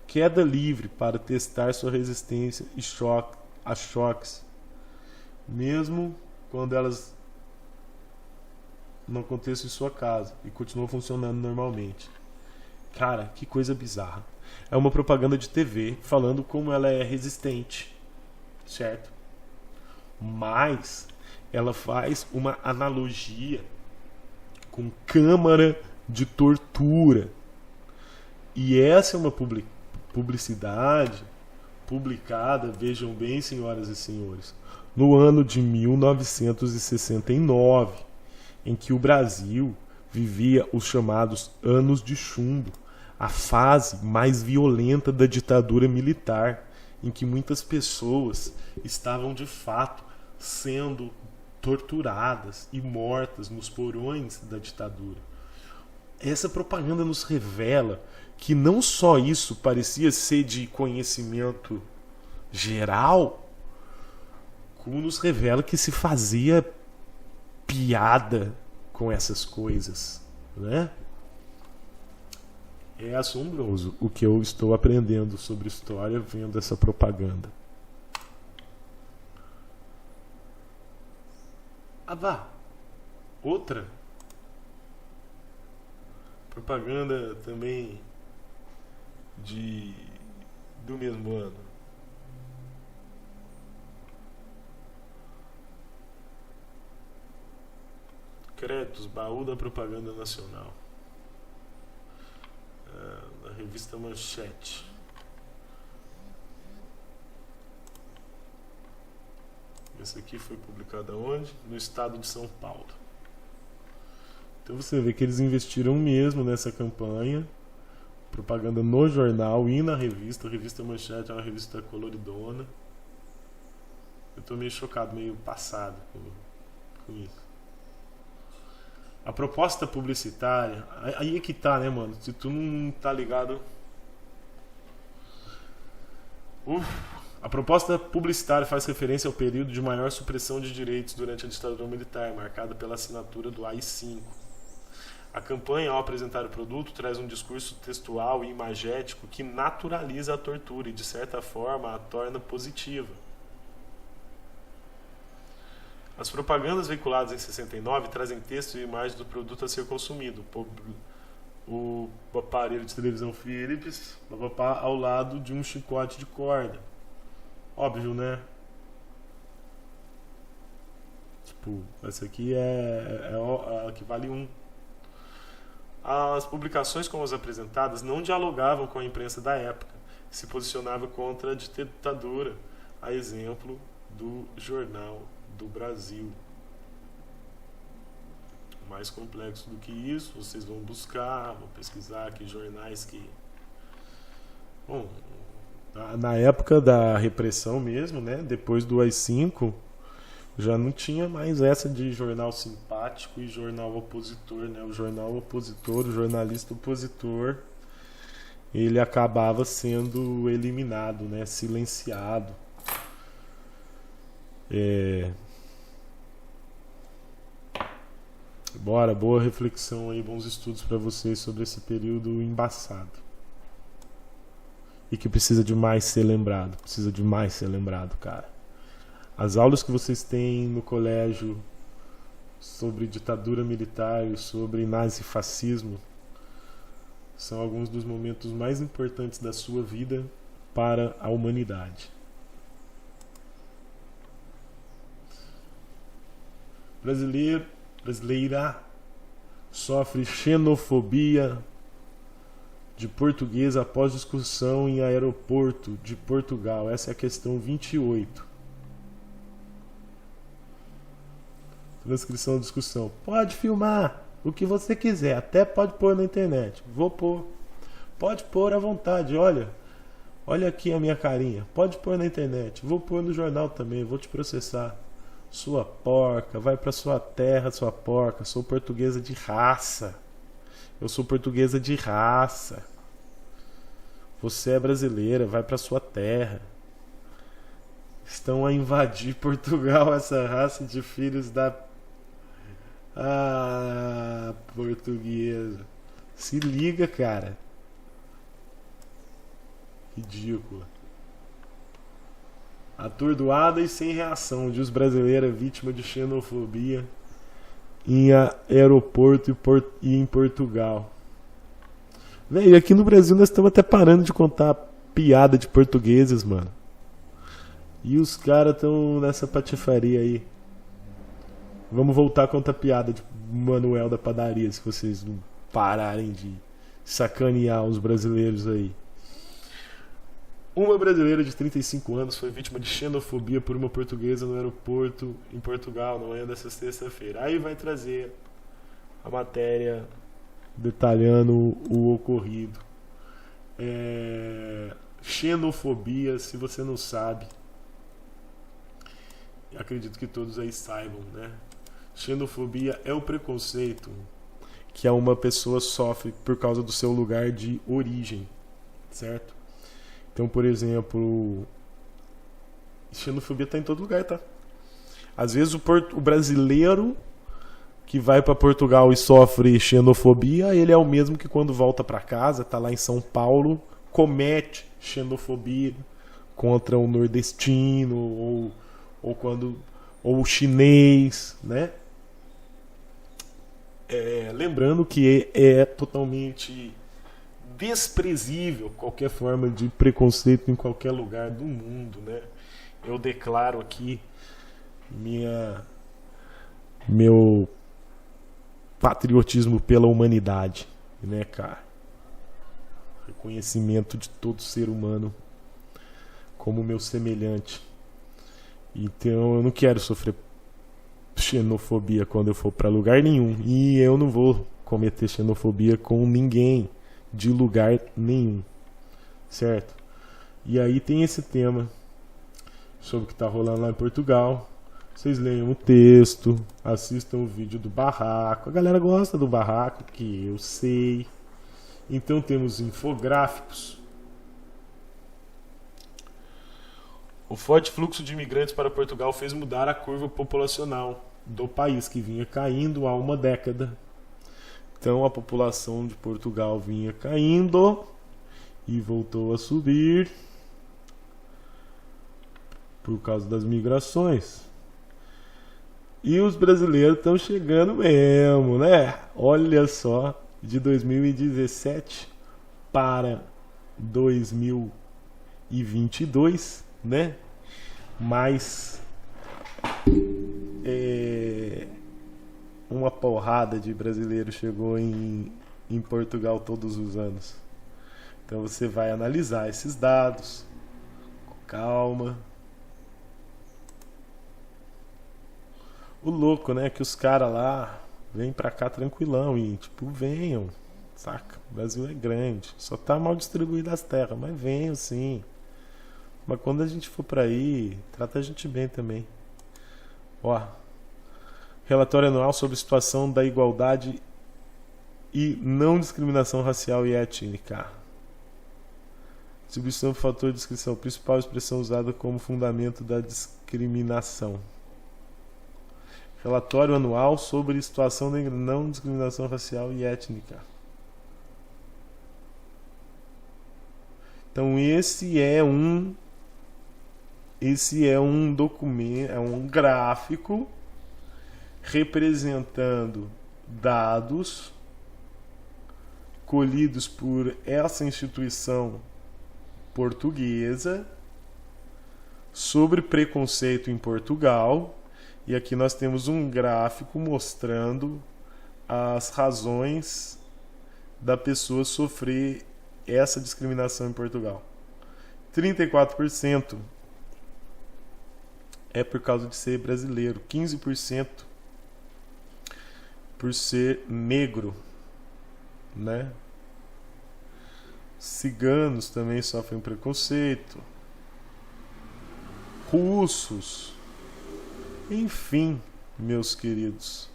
S1: Queda livre para testar sua resistência a choques, mesmo quando elas não aconteçam em sua casa, e continuou funcionando normalmente. Cara, que coisa bizarra. É uma propaganda de TV falando como ela é resistente, certo? Mas ela faz uma analogia com câmara de tortura. E essa é uma publicidade publicada, vejam bem, senhoras e senhores, no ano de 1969, em que o Brasil vivia os chamados anos de chumbo, a fase mais violenta da ditadura militar, em que muitas pessoas estavam de fato sendo torturadas e mortas nos porões da ditadura. Essa propaganda nos revela que não só isso parecia ser de conhecimento geral, como nos revela que se fazia piada com essas coisas, né? É assombroso o que eu estou aprendendo sobre história vendo essa propaganda. Vá. Outra propaganda também do mesmo ano. Créditos, baú da propaganda nacional. Da revista Manchete. Esse aqui foi publicado aonde? No estado de São Paulo. Então você vê que eles investiram mesmo nessa campanha. Propaganda no jornal e na revista. A revista Manchete é uma revista coloridona. Eu tô meio chocado, meio passado com isso. A proposta publicitária, aí é que tá, né, mano? Se tu não tá ligado. A proposta publicitária faz referência ao período de maior supressão de direitos durante a ditadura militar, marcada pela assinatura do AI-5. A campanha, ao apresentar o produto, traz um discurso textual e imagético que naturaliza a tortura e, de certa forma, a torna positiva. As propagandas veiculadas em 69 trazem texto e imagens do produto a ser consumido. O aparelho de televisão Philips ao lado de um chicote de corda. Óbvio, né? Tipo, essa aqui é a que vale 1. As publicações como as apresentadas não dialogavam com a imprensa da época, que se posicionava contra a ditadura, a exemplo do Jornal do Brasil. Mais complexo do que isso, vocês vão buscar, vão pesquisar aqui jornais que... Bom, na época da repressão mesmo, né, depois do AI-5, já não tinha mais essa de jornal simpático e jornal opositor, né? O jornal opositor, o jornalista opositor, ele acabava sendo eliminado, né, silenciado. Boa reflexão aí, bons estudos para vocês sobre esse período embaçado. E que precisa demais ser lembrado, cara. As aulas que vocês têm no colégio sobre ditadura militar e sobre nazifascismo são alguns dos momentos mais importantes da sua vida para a humanidade. Brasileira sofre xenofobia de português após discussão em aeroporto de Portugal. Essa é a questão 28. Transcrição da discussão. Pode filmar o que você quiser, até pode pôr na internet. Vou pôr. Pode pôr à vontade, olha. Olha aqui a minha carinha. Pode pôr na internet. Vou pôr no jornal também, vou te processar. Sua porca, vai pra sua terra, sua porca. Sou portuguesa de raça. Eu sou portuguesa de raça. Você é brasileira, vai pra sua terra. Estão a invadir Portugal, essa raça de filhos da... portuguesa. Se liga, cara. Ridícula. Atordoada e sem reação, diz brasileira vítima de xenofobia em aeroporto e em Portugal. Véi, aqui no Brasil nós estamos até parando de contar piada de portugueses, mano. E os caras estão nessa patifaria aí. Vamos voltar a contar piada de Manuel da padaria, se vocês não pararem de sacanear os brasileiros aí. Uma brasileira de 35 anos foi vítima de xenofobia por uma portuguesa no aeroporto em Portugal na manhã dessa sexta-feira. Aí vai trazer a matéria detalhando o ocorrido. Xenofobia, se você não sabe, acredito que todos aí saibam, né? Xenofobia é o preconceito que uma pessoa sofre por causa do seu lugar de origem, certo? Então, por exemplo, xenofobia está em todo lugar, tá? Às vezes o brasileiro que vai para Portugal e sofre xenofobia, ele é o mesmo que quando volta para casa, tá lá em São Paulo, comete xenofobia contra o nordestino ou o chinês, né? Lembrando que é totalmente desprezível qualquer forma de preconceito em qualquer lugar do mundo, né? Eu declaro aqui meu patriotismo pela humanidade, né, cara? Reconhecimento de todo ser humano como meu semelhante. Então eu não quero sofrer xenofobia quando eu for para lugar nenhum, e eu não vou cometer xenofobia com ninguém de lugar nenhum, certo? E aí tem esse tema sobre o que está rolando lá em Portugal. Vocês leiam o texto, assistam o vídeo do barraco. A galera gosta do barraco, que eu sei. Então temos infográficos. O forte fluxo de imigrantes para Portugal fez mudar a curva populacional do país, que vinha caindo há uma década. Então a população de Portugal vinha caindo e voltou a subir por causa das migrações. E os brasileiros estão chegando mesmo, né? Olha só, de 2017 para 2022, né? Mais uma porrada de brasileiros chegou em Portugal todos os anos. Então você vai analisar esses dados com calma. O louco, né? Que os caras lá vêm pra cá tranquilão e, tipo, venham, saca? O Brasil é grande, só tá mal distribuído as terras, mas venham sim. Mas quando a gente for pra aí, trata a gente bem também. Ó, relatório anual sobre a situação da igualdade e não discriminação racial e étnica. Distribuição do fator de descrição, principal expressão usada como fundamento da discriminação. Relatório anual sobre a situação da não discriminação racial e étnica. Então esse é um documento, é um gráfico representando dados colhidos por essa instituição portuguesa sobre preconceito em Portugal. E aqui nós temos um gráfico mostrando as razões da pessoa sofrer essa discriminação em Portugal. 34% é por causa de ser brasileiro, 15% por ser negro, né? Ciganos também sofrem preconceito, russos, enfim, meus queridos.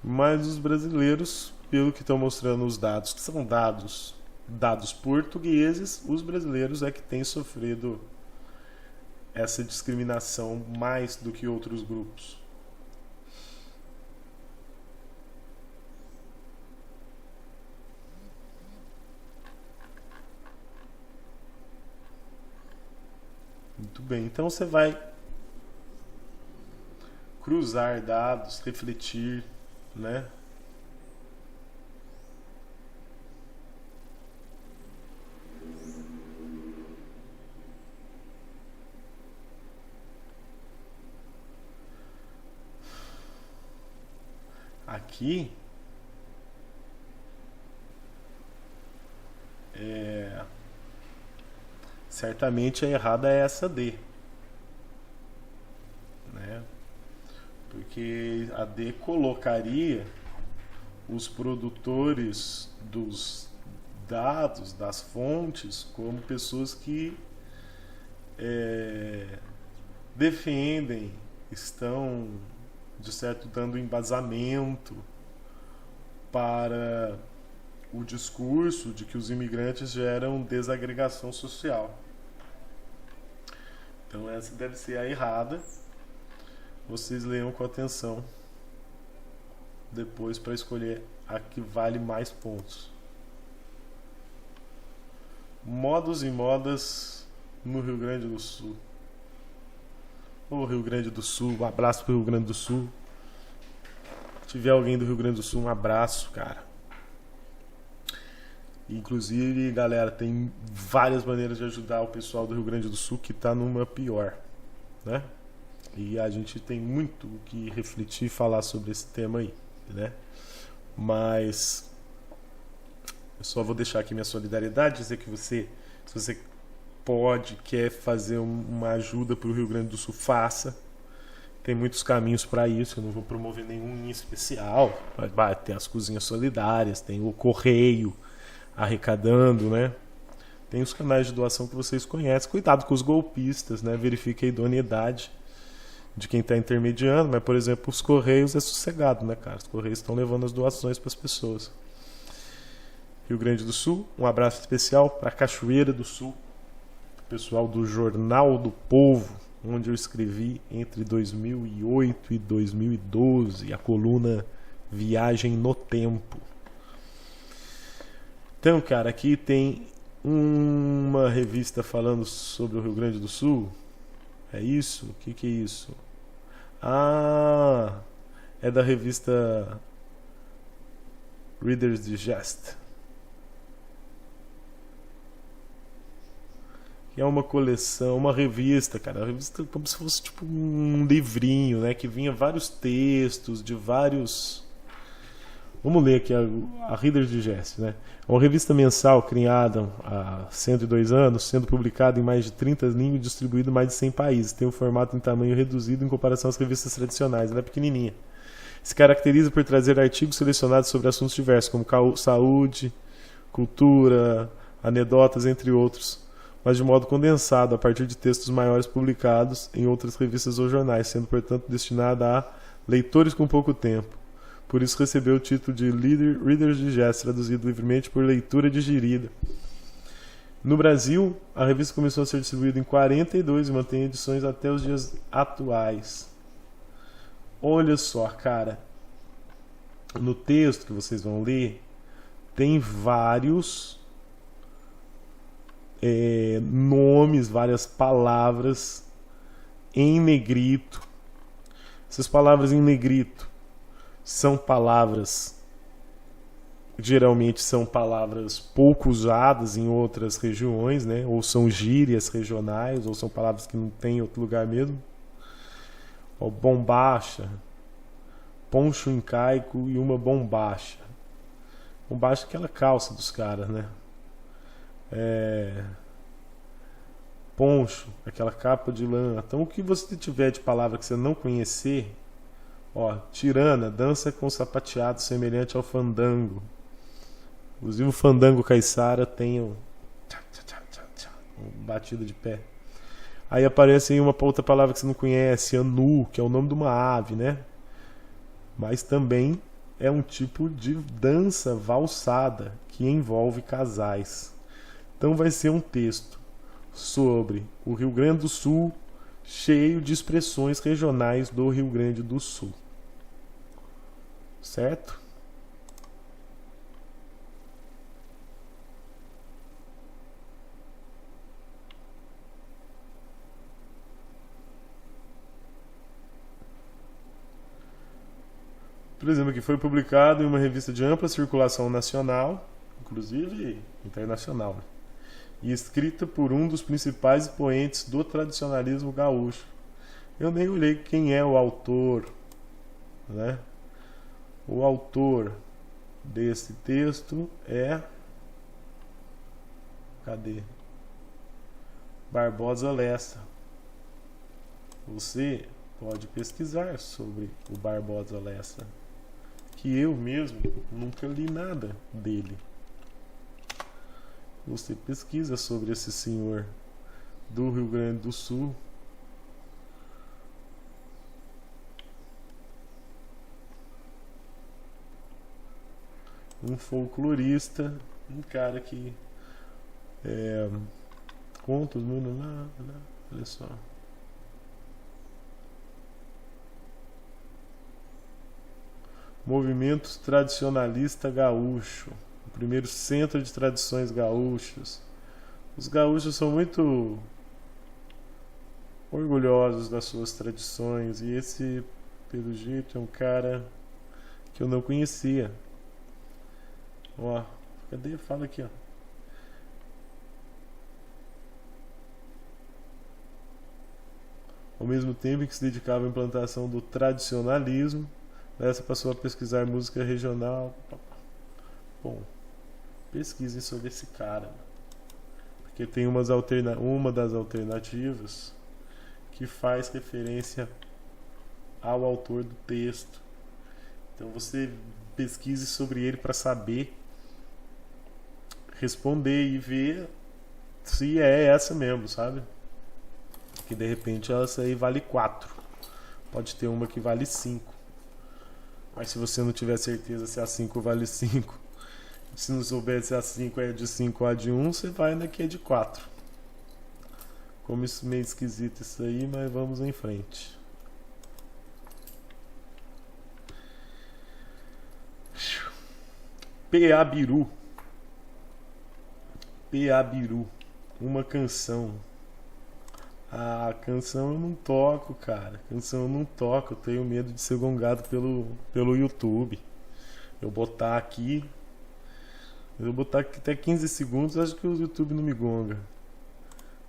S1: Mas os brasileiros, pelo que estão mostrando os dados, que são dados portugueses, os brasileiros é que têm sofrido essa discriminação mais do que outros grupos. Muito bem, então você vai cruzar dados, refletir, né? Aqui certamente a errada é essa D, né? Porque a D colocaria os produtores dos dados, das fontes, como pessoas que defendem, estão, de certo, dando embasamento para o discurso de que os imigrantes geram desagregação social. Então essa deve ser a errada. Vocês leiam com atenção depois para escolher a que vale mais pontos. Modos e modas no Rio Grande do Sul. Ô Rio Grande do Sul, um abraço pro Rio Grande do Sul. Se tiver alguém do Rio Grande do Sul, um abraço, cara. Inclusive, galera, tem várias maneiras de ajudar o pessoal do Rio Grande do Sul que tá numa pior, né? E a gente tem muito o que refletir e falar sobre esse tema aí, né? Mas eu só vou deixar aqui minha solidariedade, dizer que se você quer fazer uma ajuda para o Rio Grande do Sul, faça. Tem muitos caminhos para isso, eu não vou promover nenhum em especial. Tem as cozinhas solidárias, tem o correio arrecadando, né? Tem os canais de doação que vocês conhecem. Cuidado com os golpistas, né? Verifique a idoneidade de quem está intermediando, mas, por exemplo, os Correios é sossegado, né, cara? Os Correios estão levando as doações para as pessoas. Rio Grande do Sul, um abraço especial para Cachoeira do Sul, pessoal do Jornal do Povo, onde eu escrevi entre 2008 e 2012 a coluna Viagem no Tempo. Então, cara, aqui tem uma revista falando sobre o Rio Grande do Sul. É isso? O que é isso? Ah, é da revista Reader's Digest. Que é uma coleção, uma revista, cara. Uma revista como se fosse tipo um livrinho, né? Que vinha vários textos de vários... Vamos ler aqui a Reader's Digest, né? É uma revista mensal criada há 102 anos, sendo publicada em mais de 30 línguas e distribuída em mais de 100 países. Tem um formato em tamanho reduzido em comparação às revistas tradicionais. Ela é pequenininha. Se caracteriza por trazer artigos selecionados sobre assuntos diversos, como saúde, cultura, anedotas, entre outros, mas de modo condensado, a partir de textos maiores publicados em outras revistas ou jornais, sendo, portanto, destinada a leitores com pouco tempo. Por isso recebeu o título de Reader's Digest, traduzido livremente por leitura digerida. No Brasil, a revista começou a ser distribuída em 42 e mantém edições até os dias atuais. Olha só, cara. No texto que vocês vão ler, tem vários nomes, várias palavras em negrito, Essas palavras em negrito são palavras, geralmente são palavras pouco usadas em outras regiões, né? Ou são gírias regionais, ou são palavras que não tem em outro lugar mesmo. Ó, bombacha, poncho incaico e uma bombacha. Bombacha é aquela calça dos caras, né? Poncho, aquela capa de lã. Então, o que você tiver de palavra que você não conhecer, ó, tirana, dança com sapateado semelhante ao fandango. Inclusive o fandango caiçara tem um batida de pé. Aí aparece aí uma outra palavra que você não conhece, anu, que é o nome de uma ave, né? Mas também é um tipo de dança valsada que envolve casais. Então vai ser um texto sobre o Rio Grande do Sul, cheio de expressões regionais do Rio Grande do Sul. Certo? Por exemplo, que foi publicado em uma revista de ampla circulação nacional, inclusive internacional, né? E escrita por um dos principais expoentes do tradicionalismo gaúcho. Eu nem olhei quem é o autor, né? O autor desse texto é... Cadê? Barbosa Lessa. Você pode pesquisar sobre o Barbosa Lessa, que eu mesmo nunca li nada dele. Você pesquisa sobre esse senhor do Rio Grande do Sul. Um folclorista, um cara que conta os números lá, olha só. Movimento Tradicionalista Gaúcho, o primeiro centro de tradições gaúchas. Os gaúchos são muito orgulhosos das suas tradições, e esse, pelo jeito, é um cara que eu não conhecia. Ó, cadê? Fala aqui, ó. Ao mesmo tempo que se dedicava à implantação do tradicionalismo, Lessa passou a pesquisar música regional. Bom, pesquisem sobre esse cara, porque tem uma das alternativas que faz referência ao autor do texto. Então você pesquise sobre ele para saber responder e ver se é essa mesmo, sabe? Que de repente essa aí vale 4. Pode ter uma que vale 5. Mas se você não tiver certeza se a 5 vale 5, se não souber se a 5 é de 5 ou a de 1, você vai na que é de 4. Como isso meio esquisito isso aí, mas vamos em frente. Peabiru. Peabiru. Uma canção. Ah, canção eu não toco, cara. Canção eu não toco. Eu tenho medo de ser gongado pelo YouTube. Eu botar aqui até 15 segundos, acho que o YouTube não me gonga.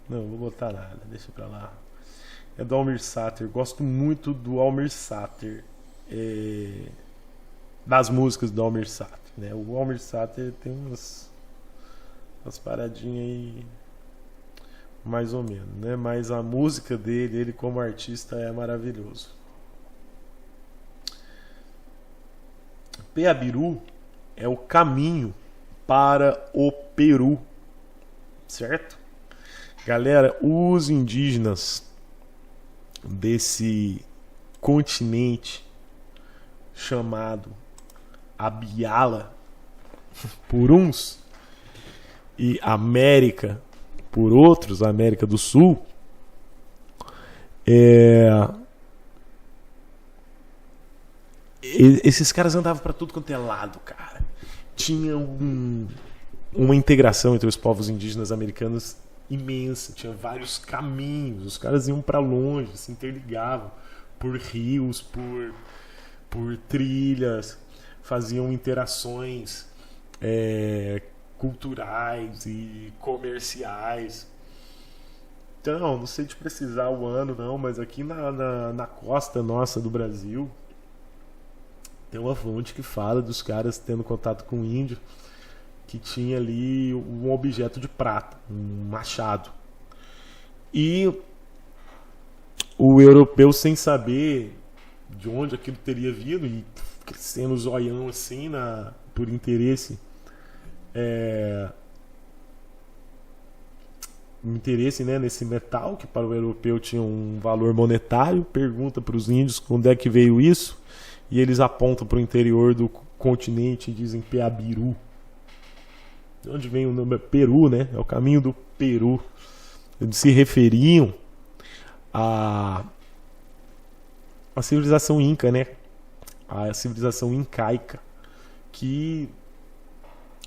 S1: Não vou botar nada, deixa pra lá. É do Almir Sater. Gosto muito do Almir Sater. Das músicas do Almir Sater, né? O Almir Sater tem umas paradinhas aí, mais ou menos, né? Mas a música dele, ele como artista, é maravilhoso. Peabiru é o caminho para o Peru, certo? Galera, os indígenas desse continente chamado Abiala por uns e América por outros, América do Sul, esses caras andavam para tudo quanto é lado, cara. Tinha uma integração entre os povos indígenas americanos imensa, tinha vários caminhos, os caras iam para longe, se interligavam por rios, por trilhas, faziam interações culturais e comerciais. Então, não sei te precisar o ano não, mas aqui na costa nossa do Brasil tem uma fonte que fala dos caras tendo contato com o índio que tinha ali um objeto de prata, um machado. E o europeu, sem saber de onde aquilo teria vindo, e crescendo o zoião assim por interesse, né, nesse metal, que para o europeu tinha um valor monetário, pergunta para os índios onde é que veio isso, e eles apontam para o interior do continente e dizem Peabiru. De onde vem o nome? Peru, né? É o caminho do Peru. Eles se referiam à civilização inca, né? A civilização incaica, que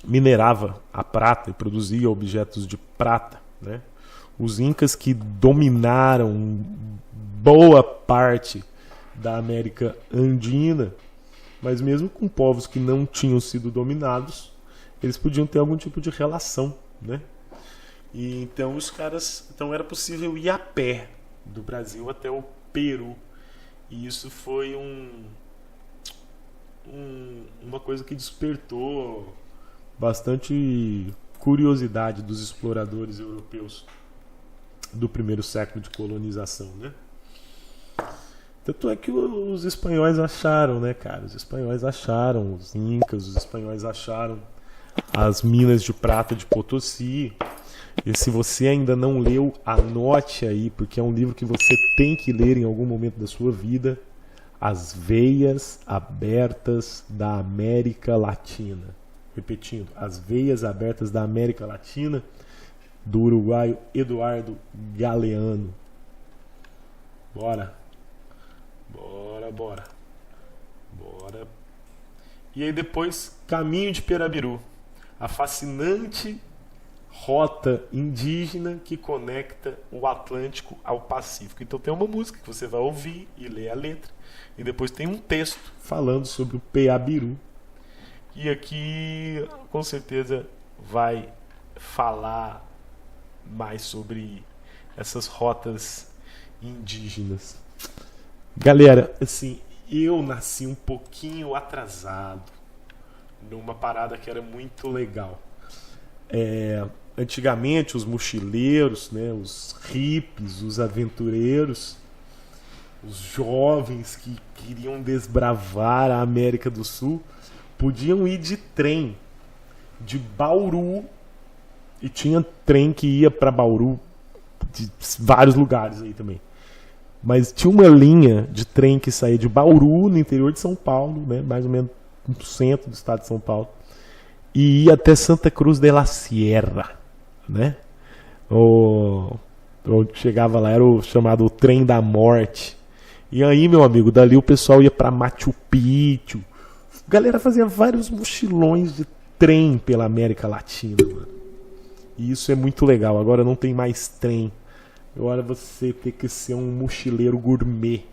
S1: minerava a prata e produzia objetos de prata, né? Os incas que dominaram boa parte da América Andina, mas mesmo com povos que não tinham sido dominados, eles podiam ter algum tipo de relação, né? E então então era possível ir a pé do Brasil até o Peru. E isso foi uma coisa que despertou bastante curiosidade dos exploradores europeus do primeiro século de colonização, né? Tanto é que os espanhóis acharam, né, cara? Os espanhóis acharam, os incas, os espanhóis acharam as minas de prata de Potosí. E se você ainda não leu, anote aí, porque é um livro que você tem que ler em algum momento da sua vida. As Veias Abertas da América Latina. Repetindo, As Veias Abertas da América Latina, do uruguaio Eduardo Galeano. Bora. Bora. E aí depois, Caminho de Peabiru. A fascinante rota indígena que conecta o Atlântico ao Pacífico. Então tem uma música que você vai ouvir e ler a letra, e depois tem um texto falando sobre o Peabiru. E aqui com certeza vai falar mais sobre essas rotas indígenas. Galera, assim, eu nasci um pouquinho atrasado numa parada que era muito legal. Antigamente os mochileiros, né, os hippies, os aventureiros, os jovens que queriam desbravar a América do Sul podiam ir de trem de Bauru, e tinha trem que ia para Bauru de vários lugares aí também. Mas tinha uma linha de trem que saía de Bauru, no interior de São Paulo, né, mais ou menos no centro do estado de São Paulo, e ia até Santa Cruz de la Sierra, né? Onde chegava lá era o chamado Trem da Morte. E aí, meu amigo, dali o pessoal ia para Machu Picchu. A galera fazia vários mochilões de trem pela América Latina, mano. E isso é muito legal. Agora não tem mais trem. Agora você tem que ser um mochileiro gourmet.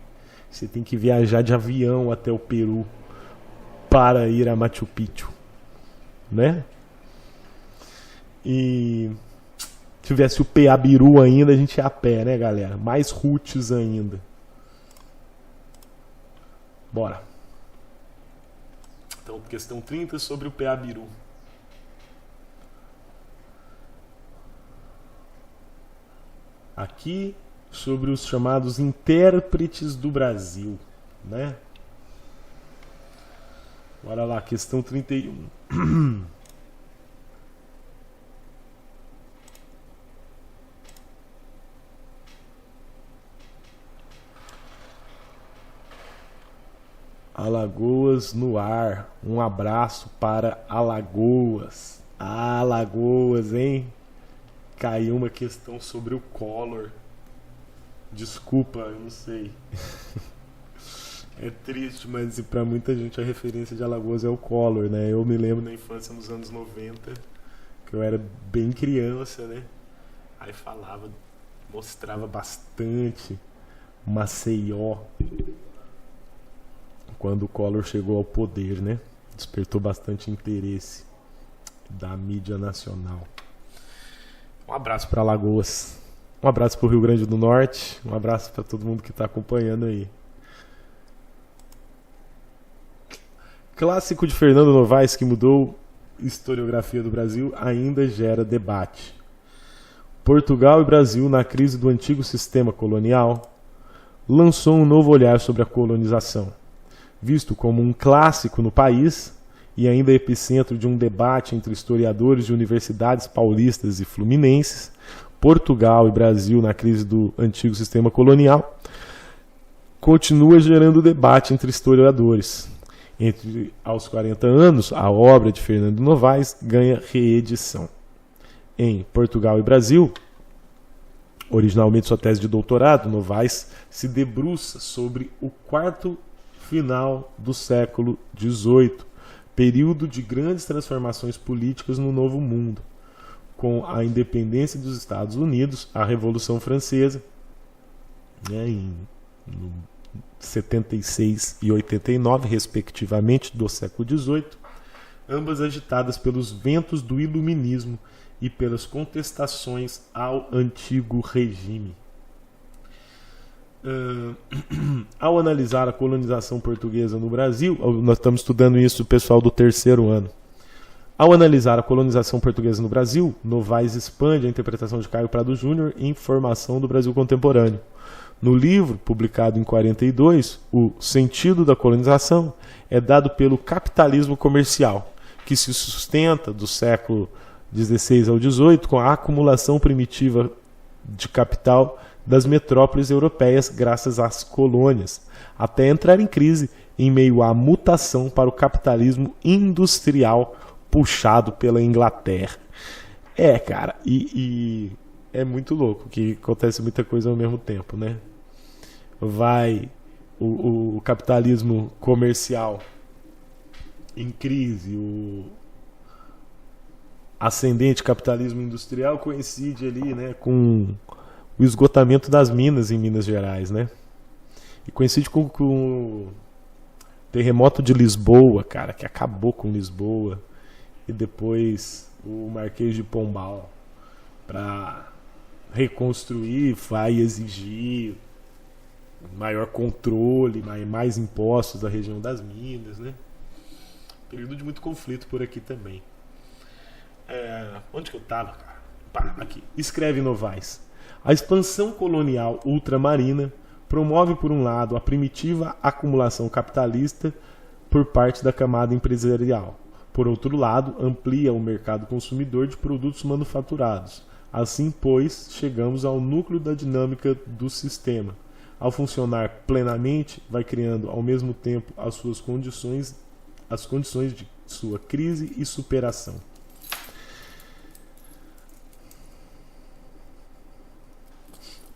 S1: Você tem que viajar de avião até o Peru para ir a Machu Picchu, né? E se tivesse o Peabiru ainda, a gente ia a pé, né, galera? Mais routes ainda. Bora. Então, questão 30 sobre o Peabiru. Aqui sobre os chamados intérpretes do Brasil, né? Bora lá, questão 31. Alagoas no ar. Um abraço para Alagoas. Alagoas, hein? Caiu uma questão sobre o Collor. Desculpa, eu não sei. É triste, mas pra muita gente a referência de Alagoas é o Collor, né? Eu me lembro na infância, nos anos 90, que eu era bem criança, né? Aí mostrava bastante Maceió, quando o Collor chegou ao poder, né? Despertou bastante interesse da mídia nacional. Um abraço para Alagoas, um abraço para o Rio Grande do Norte, um abraço para todo mundo que está acompanhando aí. Clássico de Fernando Novaes que mudou a historiografia do Brasil ainda gera debate. Portugal e Brasil na crise do antigo sistema colonial lançou um novo olhar sobre a colonização. Visto como um clássico no país e ainda epicentro de um debate entre historiadores de universidades paulistas e fluminenses, Portugal e Brasil na crise do antigo sistema colonial continua gerando debate entre historiadores. Entre aos 40 anos, a obra de Fernando Novaes ganha reedição. Em Portugal e Brasil, originalmente sua tese de doutorado, Novaes se debruça sobre o quarto final do século XVIII, período de grandes transformações políticas no Novo Mundo, com a independência dos Estados Unidos, a Revolução Francesa, né, em 76 e 89, respectivamente, do século XVIII, ambas agitadas pelos ventos do iluminismo e pelas contestações ao antigo regime. Ao analisar a colonização portuguesa no Brasil, nós estamos estudando isso, o pessoal do terceiro ano. Ao analisar a colonização portuguesa no Brasil, Novaes expande a interpretação de Caio Prado Júnior em Formação do Brasil Contemporâneo. No livro, publicado em 42, o sentido da colonização é dado pelo capitalismo comercial, que se sustenta do século XVI ao XVIII com a acumulação primitiva de capital das metrópoles europeias graças às colônias, até entrar em crise em meio à mutação para o capitalismo industrial puxado pela Inglaterra. Cara, e é muito louco que acontece muita coisa ao mesmo tempo, né? Vai o capitalismo comercial em crise, o ascendente capitalismo industrial coincide ali, né, com o esgotamento das minas em Minas Gerais, né? E coincide com o terremoto de Lisboa, cara, que acabou com Lisboa, e depois o Marquês de Pombal, para reconstruir, vai exigir maior controle, mais impostos da região das minas, né? Período de muito conflito por aqui também. Onde que eu estava, cara? Aqui. Escreve Novaes. A expansão colonial ultramarina promove, por um lado, a primitiva acumulação capitalista por parte da camada empresarial. Por outro lado, amplia o mercado consumidor de produtos manufaturados. Assim, pois, chegamos ao núcleo da dinâmica do sistema. Ao funcionar plenamente, vai criando ao mesmo tempo as condições de sua crise e superação.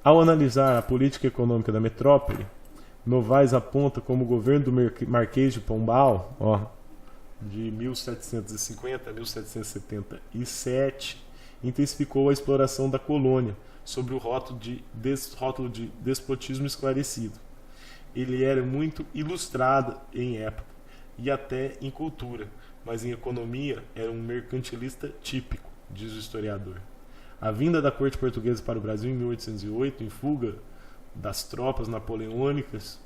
S1: Ao analisar a política econômica da metrópole, Novaes aponta como o governo do Marquês de Pombal, de 1750 a 1777, intensificou a exploração da colônia sob o rótulo de despotismo esclarecido. Ele era muito ilustrado em época e até em cultura, mas em economia era um mercantilista típico, diz o historiador. A vinda da corte portuguesa para o Brasil em 1808, em fuga das tropas napoleônicas,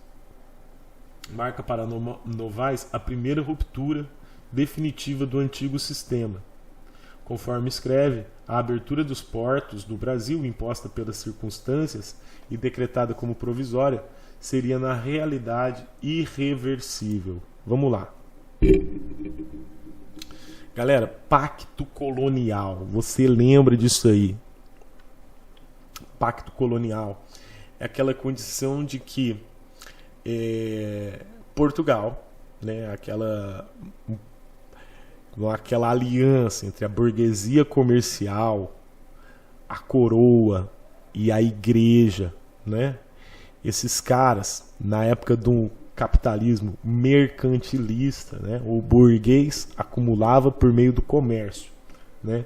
S1: marca para Novaes a primeira ruptura definitiva do antigo sistema. Conforme escreve, a abertura dos portos do Brasil, imposta pelas circunstâncias e decretada como provisória, seria na realidade irreversível. Vamos lá. Galera, pacto colonial. Você lembra disso aí? Pacto colonial é aquela condição de que Portugal, né, aquela aliança entre a burguesia comercial, a coroa e a igreja, né? Esses caras, na época do capitalismo mercantilista, né, o burguês acumulava por meio do comércio, né?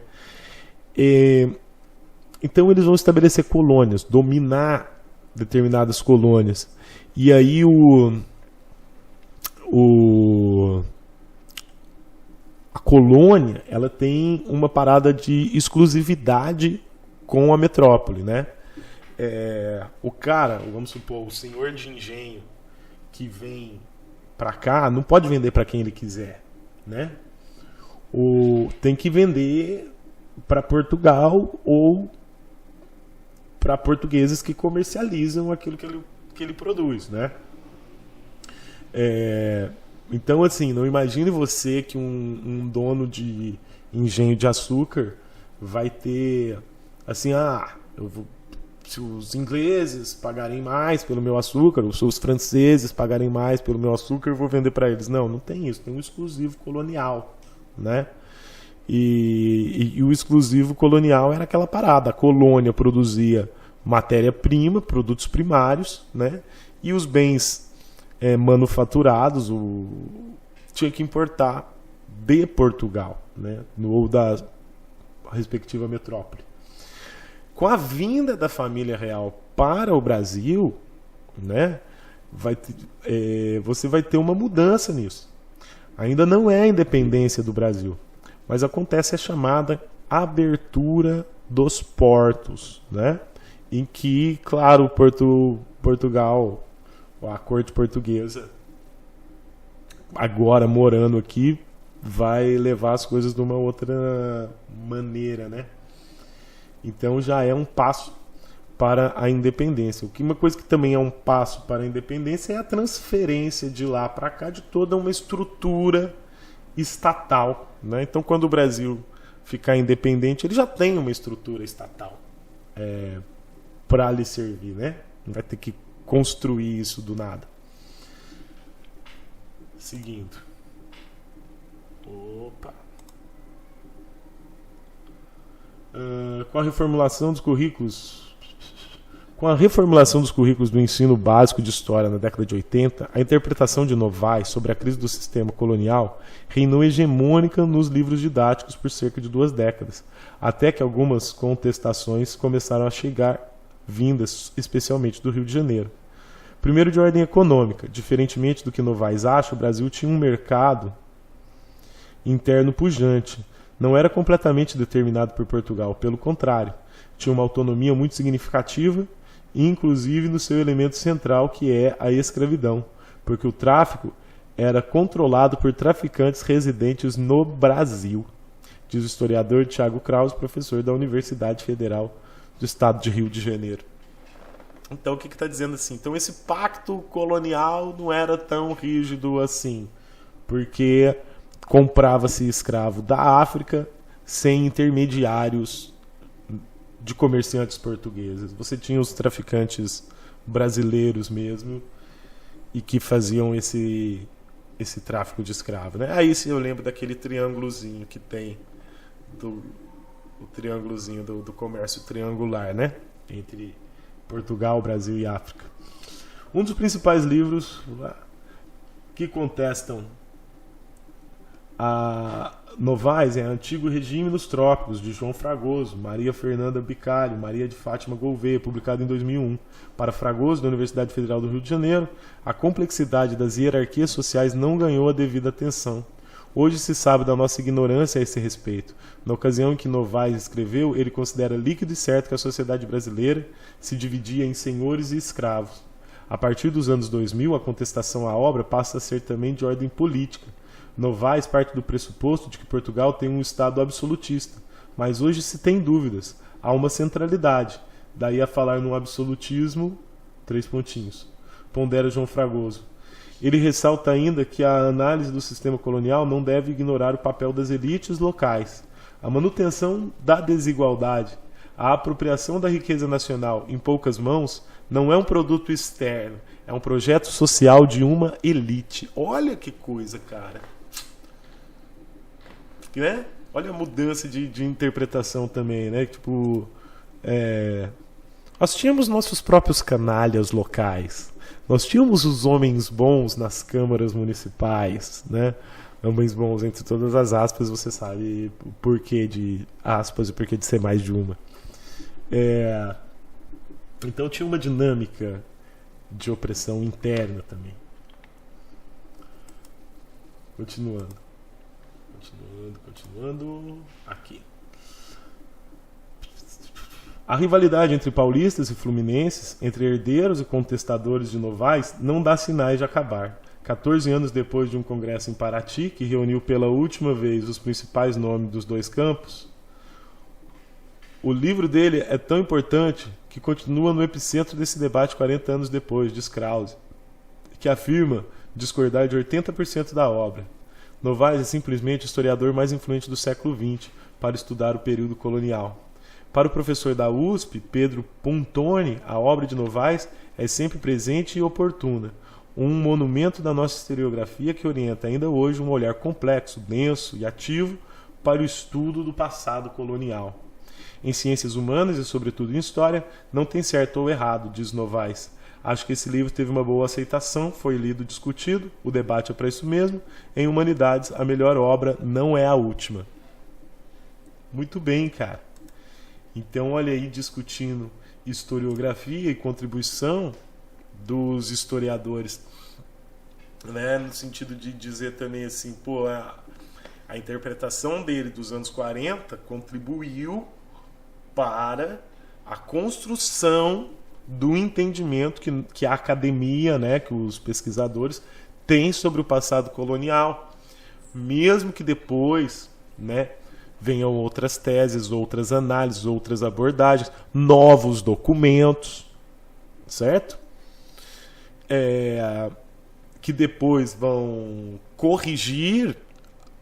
S1: Então eles vão estabelecer colônias, dominar determinadas colônias. E aí a colônia, ela tem uma parada de exclusividade com a metrópole, né? O cara, vamos supor, o senhor de engenho que vem para cá, não pode vender para quem ele quiser, né? Tem que vender para Portugal ou para portugueses que comercializam aquilo que ele produz, né? Então, assim, não imagine você que um dono de engenho de açúcar vai ter, assim, se os ingleses pagarem mais pelo meu açúcar, ou se os franceses pagarem mais pelo meu açúcar, eu vou vender para eles. Não tem isso, tem um exclusivo colonial, né? E o exclusivo colonial era aquela parada, a colônia produzia matéria-prima, produtos primários, né? E os bens manufaturados tinha que importar de Portugal, né? Ou da respectiva metrópole. Com a vinda da família real para o Brasil, né, você vai ter uma mudança nisso. Ainda não é a independência do Brasil, mas acontece a chamada abertura dos portos, né, em que, claro, Portugal, a corte portuguesa, agora morando aqui, vai levar as coisas de uma outra maneira, né? Então já é um passo para a independência. Uma coisa que também é um passo para a independência é a transferência de lá para cá de toda uma estrutura estatal, né? Então, quando o Brasil ficar independente, ele já tem uma estrutura estatal para lhe servir, né? Não vai ter que construir isso do nada. Seguindo. Com a reformulação dos currículos do ensino básico de história na década de 80, a interpretação de Novaes sobre a crise do sistema colonial reinou hegemônica nos livros didáticos por cerca de 2 décadas, até que algumas contestações começaram a chegar, vindas especialmente do Rio de Janeiro. Primeiro, de ordem econômica. Diferentemente do que Novaes acha, o Brasil tinha um mercado interno pujante. Não era completamente determinado por Portugal, pelo contrário, tinha uma autonomia muito significativa, inclusive no seu elemento central, que é a escravidão, porque o tráfico era controlado por traficantes residentes no Brasil, diz o historiador Tiago Krause, professor da Universidade Federal do Estado de Rio de Janeiro. Então, o que está dizendo assim? Então, esse pacto colonial não era tão rígido assim, porque comprava-se escravo da África sem intermediários de comerciantes portugueses. Você tinha os traficantes brasileiros mesmo e que faziam esse tráfico de escravo, né? Aí sim eu lembro daquele triângulozinho que tem o triângulozinho do comércio triangular, né? Entre Portugal, Brasil e África. Um dos principais livros que contestam a Novaes é Antigo Regime nos Trópicos, de João Fragoso, Maria Fernanda Bicalho, Maria de Fátima Gouveia, publicado em 2001. Para Fragoso, da Universidade Federal do Rio de Janeiro, a complexidade das hierarquias sociais não ganhou a devida atenção. Hoje se sabe da nossa ignorância a esse respeito. Na ocasião em que Novaes escreveu, ele considera líquido e certo que a sociedade brasileira se dividia em senhores e escravos. A partir dos anos 2000, a contestação à obra passa a ser também de ordem política. Novaes parte do pressuposto de que Portugal tem um Estado absolutista, mas hoje se tem dúvidas. Há uma centralidade. Daí a falar num absolutismo, 3 pontinhos. Pondera João Fragoso. Ele ressalta ainda que a análise do sistema colonial não deve ignorar o papel das elites locais. A manutenção da desigualdade, a apropriação da riqueza nacional em poucas mãos não é um produto externo, é um projeto social de uma elite. Olha que coisa, cara. Né? Olha a mudança de interpretação também, né? Tipo, nós tínhamos nossos próprios canalhas locais. Nós tínhamos os homens bons nas câmaras municipais, né? Homens bons entre todas as aspas, você sabe o porquê de aspas e o porquê de ser mais de uma. Então tinha uma dinâmica de opressão interna também. Continuando. Aqui. A rivalidade entre paulistas e fluminenses, entre herdeiros e contestadores de Novaes, não dá sinais de acabar. 14 anos depois de um congresso em Paraty, que reuniu pela última vez os principais nomes dos dois campos, o livro dele é tão importante que continua no epicentro desse debate 40 anos depois, diz Krause, que afirma discordar de 80% da obra. Novaes é simplesmente o historiador mais influente do século XX para estudar o período colonial. Para o professor da USP, Pedro Pontoni, a obra de Novaes é sempre presente e oportuna, um monumento da nossa historiografia que orienta ainda hoje um olhar complexo, denso e ativo para o estudo do passado colonial. Em ciências humanas e, sobretudo, em história, não tem certo ou errado, diz Novaes. Acho que esse livro teve uma boa aceitação, foi lido e discutido, o debate é para isso mesmo. Em humanidades, a melhor obra não é a última. Muito bem, cara. Então, olha aí, discutindo historiografia e contribuição dos historiadores, né? No sentido de dizer também assim, pô, a interpretação dele dos anos 40 contribuiu para a construção do entendimento que a academia, né, que os pesquisadores têm sobre o passado colonial, mesmo que depois, né, venham outras teses, outras análises, outras abordagens, novos documentos, certo? Que depois vão corrigir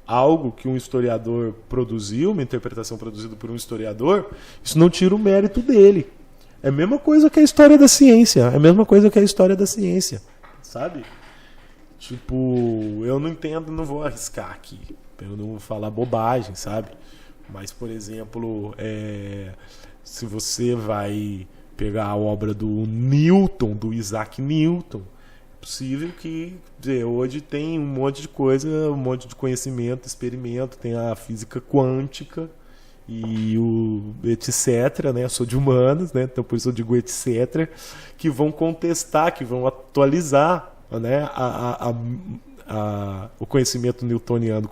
S1: algo que um historiador produziu, uma interpretação produzida por um historiador. Isso não tira o mérito dele. É a mesma coisa que a história da ciência. É a mesma coisa que a história da ciência. Sabe? Tipo, eu não entendo, não vou arriscar aqui. Eu não vou falar bobagem, sabe? Mas, por exemplo, se você vai pegar a obra do Newton, do Isaac Newton, é possível que hoje tem um monte de coisa, um monte de conhecimento, experimento, tem a física quântica e o etc, né? Eu sou de humanas, né? Então por isso eu digo etc, que vão contestar, que vão atualizar, né? O conhecimento newtoniano.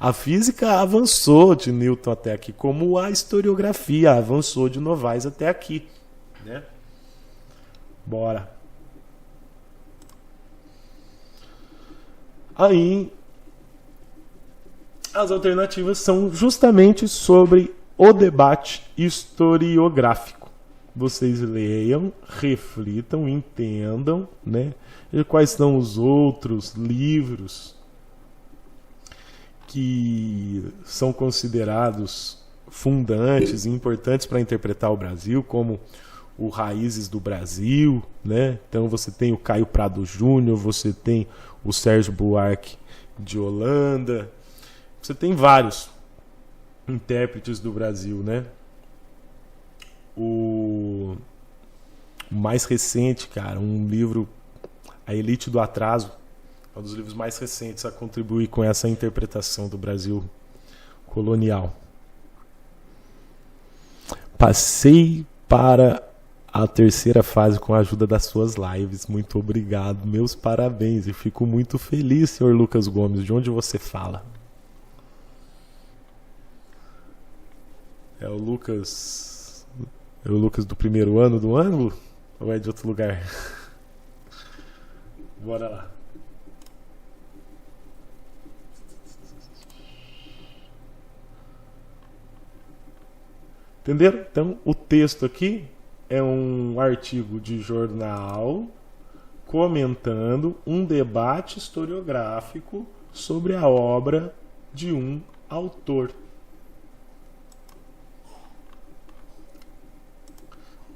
S1: A física avançou de Newton até aqui, como a historiografia avançou de Novaes até aqui, né? Bora. Aí as alternativas são justamente sobre o debate historiográfico. Vocês leiam, reflitam, entendam, né? E quais são os outros livros que são considerados fundantes e importantes para interpretar o Brasil, como o Raízes do Brasil, né? Então você tem o Caio Prado Júnior, você tem o Sérgio Buarque de Holanda, você tem vários intérpretes do Brasil, né? O mais recente, cara, um livro, A Elite do Atraso, é um dos livros mais recentes a contribuir com essa interpretação do Brasil colonial. Passei para a terceira fase com a ajuda das suas lives. Muito obrigado, meus parabéns. E fico muito feliz, senhor Lucas Gomes. De onde você fala? É o Lucas do primeiro ano do ângulo? Ou é de outro lugar? Bora lá. Entenderam? Então, o texto aqui é um artigo de jornal comentando um debate historiográfico sobre a obra de um autor.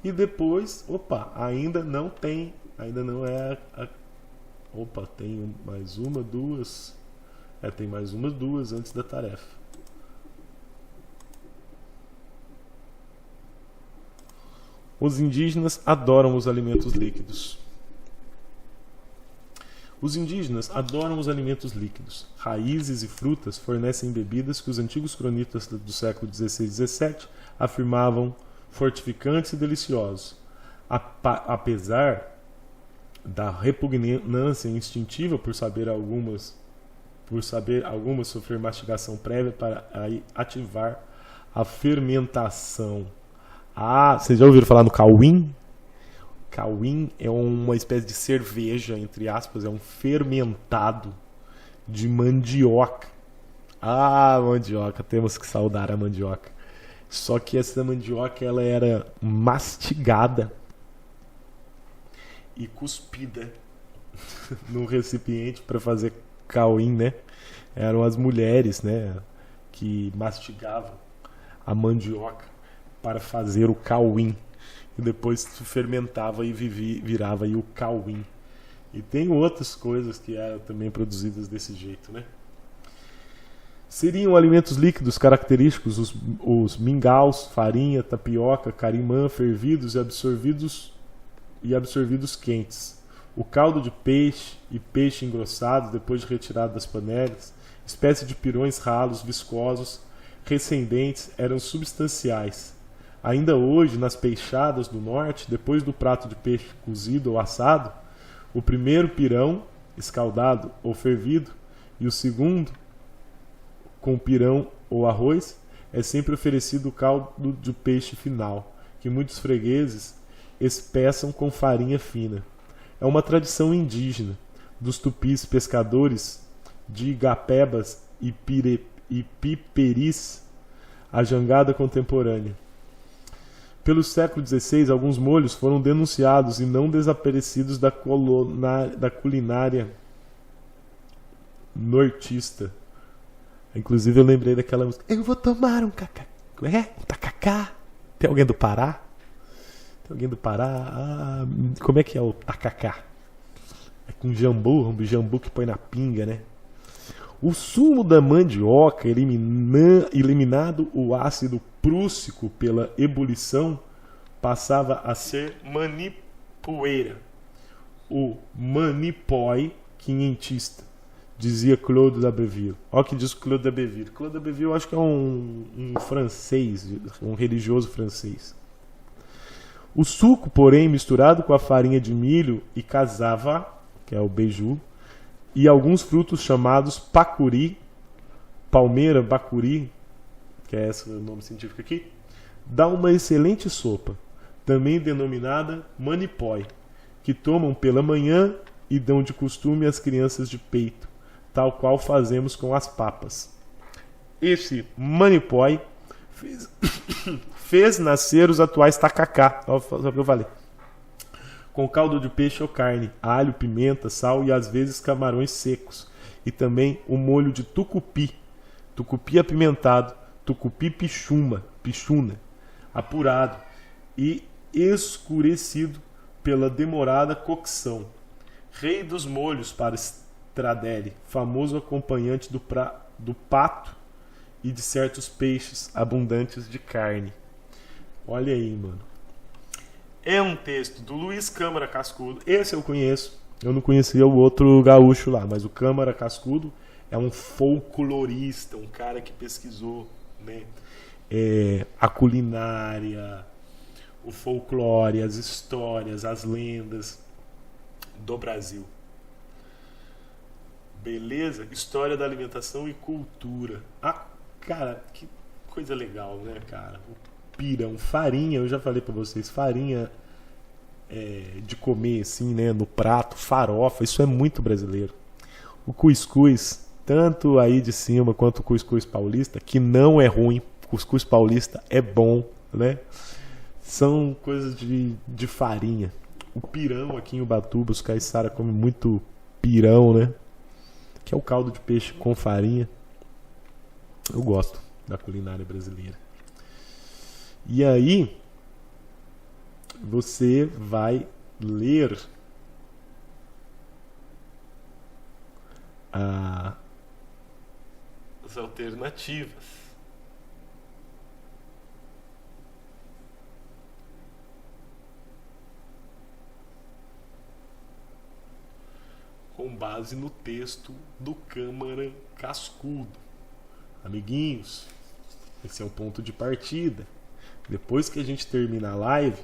S1: E depois, ainda não é tem mais uma, duas. Tem mais umas duas antes da tarefa. Os indígenas adoram os alimentos líquidos. Os indígenas adoram os alimentos líquidos. Raízes e frutas fornecem bebidas que os antigos cronistas do século XVI e XVII afirmavam fortificantes e deliciosos. apesar da repugnância instintiva por saber algumas sofrer mastigação prévia para aí ativar a fermentação. Vocês já ouviram falar no cauim? Cauim é uma espécie de cerveja, entre aspas, é um fermentado de mandioca. Mandioca, temos que saudar a mandioca. Só que essa mandioca ela era mastigada e cuspida no recipiente para fazer cauim, né? Eram as mulheres, né, que mastigavam a mandioca para fazer o cauim. E depois se fermentava e virava aí o cauim. E tem outras coisas que eram também produzidas desse jeito, né? Seriam alimentos líquidos característicos os mingaus, farinha, tapioca, carimã, fervidos e absorvidos quentes. O caldo de peixe e peixe engrossado, depois de retirado das panelas, espécie de pirões ralos, viscosos, recendentes, eram substanciais. Ainda hoje, nas peixadas do norte, depois do prato de peixe cozido ou assado, o primeiro pirão, escaldado ou fervido, e o segundo, com pirão ou arroz, é sempre oferecido o caldo de peixe final, que muitos fregueses espeçam com farinha fina. É uma tradição indígena, dos tupis pescadores de igapebas e piperis, a jangada contemporânea. Pelo século XVI, alguns molhos foram denunciados e não desaparecidos da culinária nortista. Inclusive eu lembrei daquela música. Eu vou tomar um cacá. Um tacacá. Tem alguém do Pará? Tem alguém do Pará? Como é que é o tacacá? É com jambu, um jambu que põe na pinga, né? O sumo da mandioca, eliminado o ácido prússico pela ebulição, passava a ser manipoeira. O manipói quinhentista, dizia Claude d'Abbeville. Olha o que diz Claude d'Abbeville. Claude d'Abbeville eu acho que é um francês, um religioso francês. O suco, porém, misturado com a farinha de milho e cassava, que é o beiju, e alguns frutos chamados pacuri, palmeira, bacuri, que é esse o nome científico aqui, dá uma excelente sopa, também denominada manipói, que tomam pela manhã e dão de costume às crianças de peito, tal qual fazemos com as papas. Esse manipói fez nascer os atuais tacacá, só que eu falei, com caldo de peixe ou carne, alho, pimenta, sal e às vezes camarões secos, e também o molho de tucupi apimentado, tucupi pichuna, apurado e escurecido pela demorada cocção. Rei dos molhos para Stradelli, famoso acompanhante do pato e de certos peixes abundantes de carne. Olha aí, mano. É um texto do Luiz Câmara Cascudo. Esse eu conheço. Eu não conhecia o outro gaúcho lá, mas o Câmara Cascudo é um folclorista, um cara que pesquisou, né, a culinária, o folclore, as histórias, as lendas do Brasil. Beleza? História da alimentação e cultura. Cara, que coisa legal, né, cara? O pirão, farinha, eu já falei pra vocês, farinha de comer assim, né, no prato, farofa, isso é muito brasileiro. O cuscuz, tanto aí de cima quanto o cuscuz paulista, que não é ruim, cuscuz paulista é bom, né? São coisas de farinha. O pirão aqui em Ubatuba, os caiçara comem muito pirão, né? Que é o caldo de peixe com farinha. Eu gosto da culinária brasileira. E aí, você vai ler as alternativas. Com base no texto do Câmara Cascudo. Amiguinhos, esse é o ponto de partida. Depois que a gente terminar a live,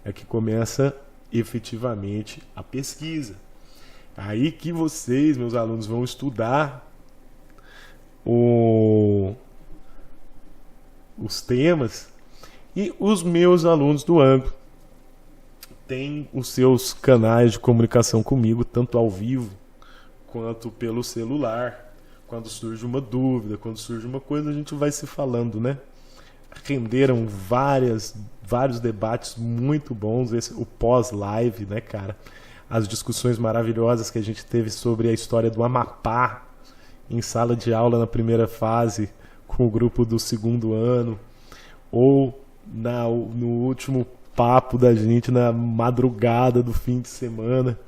S1: é que começa efetivamente a pesquisa. Aí que vocês, meus alunos, vão estudar os temas, e os meus alunos do ângulo têm os seus canais de comunicação comigo, tanto ao vivo quanto pelo celular. Quando surge uma dúvida, quando surge uma coisa, a gente vai se falando, né? Renderam vários debates muito bons, o pós-live, né, cara? As discussões maravilhosas que a gente teve sobre a história do Amapá em sala de aula na primeira fase com o grupo do segundo ano, ou no último papo da gente na madrugada do fim de semana,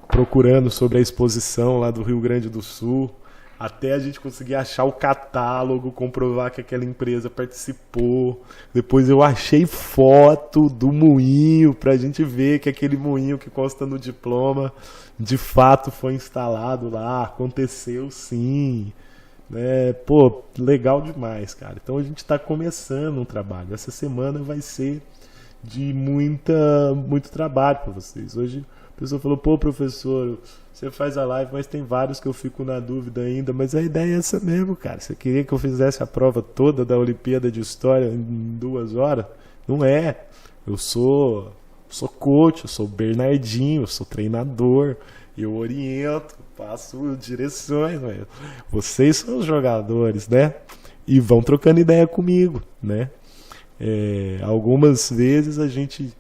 S1: procurando sobre a exposição lá do Rio Grande do Sul, até a gente conseguir achar o catálogo, comprovar que aquela empresa participou. Depois eu achei foto do moinho pra gente ver que aquele moinho que consta no diploma de fato foi instalado lá, aconteceu sim. Pô, legal demais, cara. Então a gente está começando um trabalho. Essa semana vai ser de muito trabalho para vocês. Hoje a pessoa falou: pô, professor, você faz a live, mas tem vários que eu fico na dúvida ainda. Mas a ideia é essa mesmo, cara. Você queria que eu fizesse a prova toda da Olimpíada de História em 2 horas? Não é. Eu sou coach, eu sou Bernardinho, eu sou treinador, eu oriento, passo direções. Vocês são os jogadores, né? E vão trocando ideia comigo, né? Algumas vezes a gente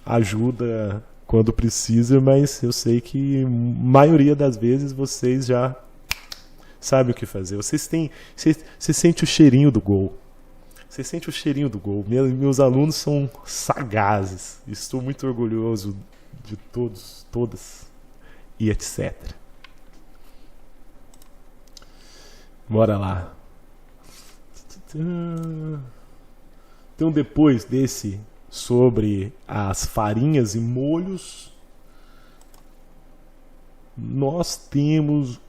S1: ajuda quando precisa, mas eu sei que a maioria das vezes vocês já sabem o que fazer. Você sente o cheirinho do gol. Você sente o cheirinho do gol. Meus alunos são sagazes. Estou muito orgulhoso de todos, todas e etc. Bora lá. Então, depois desse sobre as farinhas e molhos, nós temos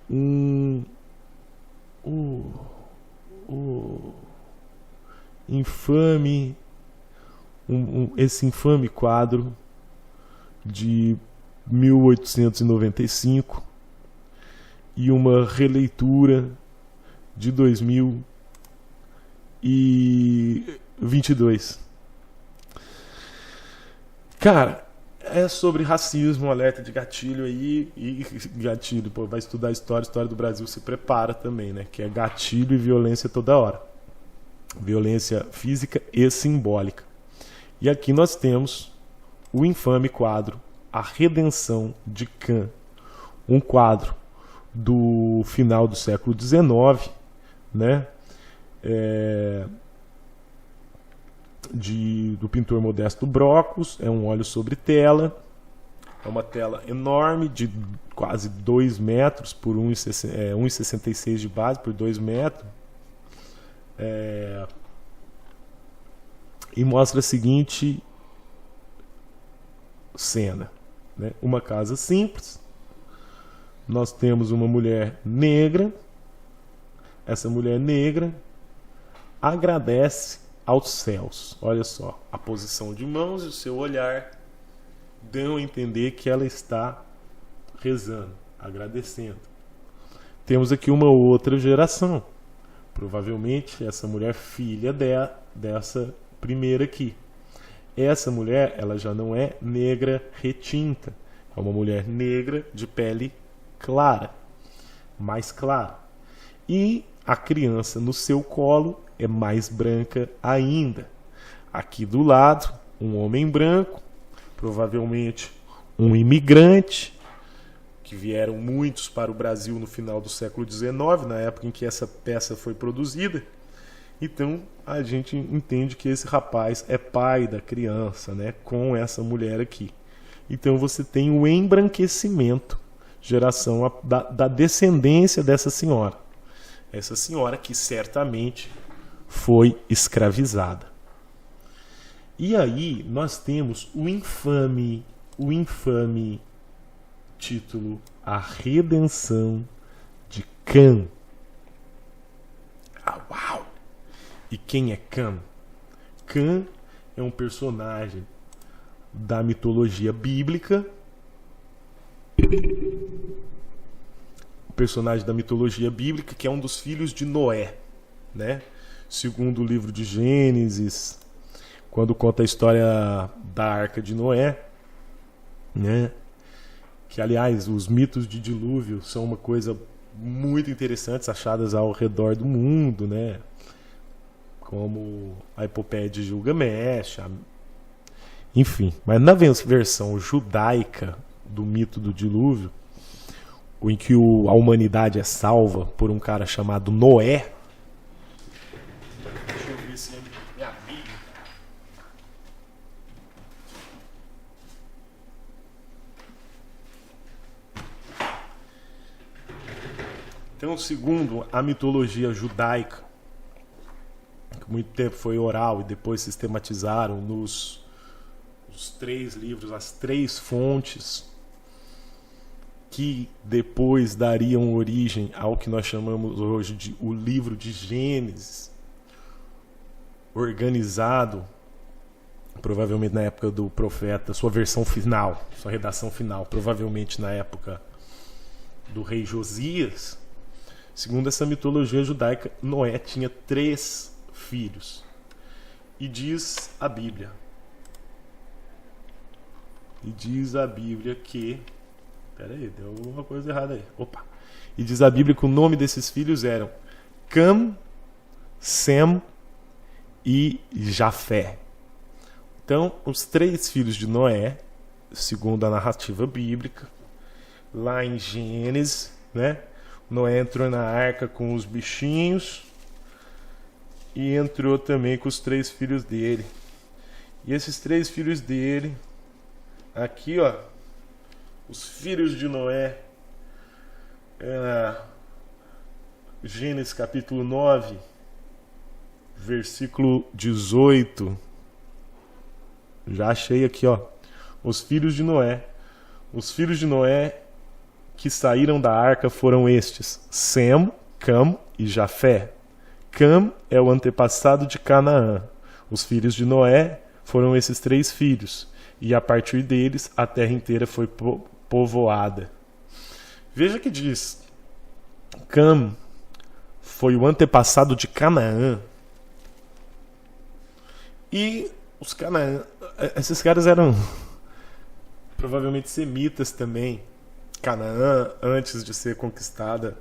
S1: esse infame quadro de 1895 e uma releitura de 2022. Cara, é sobre racismo, alerta de gatilho aí, e gatilho, pô, vai estudar história do Brasil, se prepara também, né? Que é gatilho e violência toda hora. Violência física e simbólica. E aqui nós temos o infame quadro A Redenção de Khan. Um quadro do final do século XIX, né? Do pintor Modesto Brocos. É um óleo sobre tela. É uma tela enorme, de quase 2 metros por 1,66 de base por 2 metros. E mostra a seguinte cena, né? Uma casa simples. Nós temos uma mulher negra. Essa mulher negra agradece aos céus. Olha só, a posição de mãos e o seu olhar dão a entender que ela está rezando, agradecendo. Temos aqui uma outra geração. Provavelmente essa mulher filha dessa primeira aqui. Essa mulher, ela já não é negra retinta. É uma mulher negra de pele clara, mais clara. E a criança no seu colo é mais branca ainda. Aqui do lado, um homem branco, provavelmente um imigrante, que vieram muitos para o Brasil no final do século XIX, na época em que essa peça foi produzida. Então a gente entende que esse rapaz é pai da criança, né, com essa mulher aqui. Então você tem o embranquecimento, geração da descendência dessa senhora. Essa senhora que certamente foi escravizada. E aí nós temos o infame título A Redenção de Khan. Uau! E quem é Khan? Cã é um personagem da mitologia bíblica. O personagem da mitologia bíblica que é um dos filhos de Noé, né? Segundo o livro de Gênesis, quando conta a história da Arca de Noé, né? Que, aliás, os mitos de dilúvio são uma coisa muito interessante, achadas ao redor do mundo, né? Como a epopeia de Gilgamesh, enfim. Mas na versão judaica do mito do dilúvio, em que a humanidade é salva por um cara chamado Noé. Deixa eu ver se é minha Bíblia. Então, segundo a mitologia judaica, que muito tempo foi oral e depois sistematizaram nos os 3 livros, as 3 fontes, que depois dariam origem ao que nós chamamos hoje de o livro de Gênesis, organizado provavelmente na época do profeta, sua versão final, sua redação final, provavelmente na época do rei Josias. Segundo essa mitologia judaica, Noé tinha 3 filhos. E diz a Bíblia que... Peraí, deu uma coisa errada aí. Opa! E diz a Bíblia que o nome desses filhos eram Cam, Sem e Jafé. Então, os 3 filhos de Noé, segundo a narrativa bíblica, lá em Gênesis, né? Noé entrou na arca com os bichinhos e entrou também com os 3 filhos dele. E esses 3 filhos dele, aqui, ó, os filhos de Noé, Gênesis capítulo 9, versículo 18. Já achei aqui, ó. Os filhos de Noé. Os filhos de Noé que saíram da arca foram estes: Sem, Cam e Jafé. Cam é o antepassado de Canaã. Os filhos de Noé foram esses 3 filhos. E a partir deles a terra inteira foi povoada. Veja que diz: Cam foi o antepassado de Canaã. E os Canaã, esses caras eram provavelmente semitas também. Canaã, antes de ser conquistada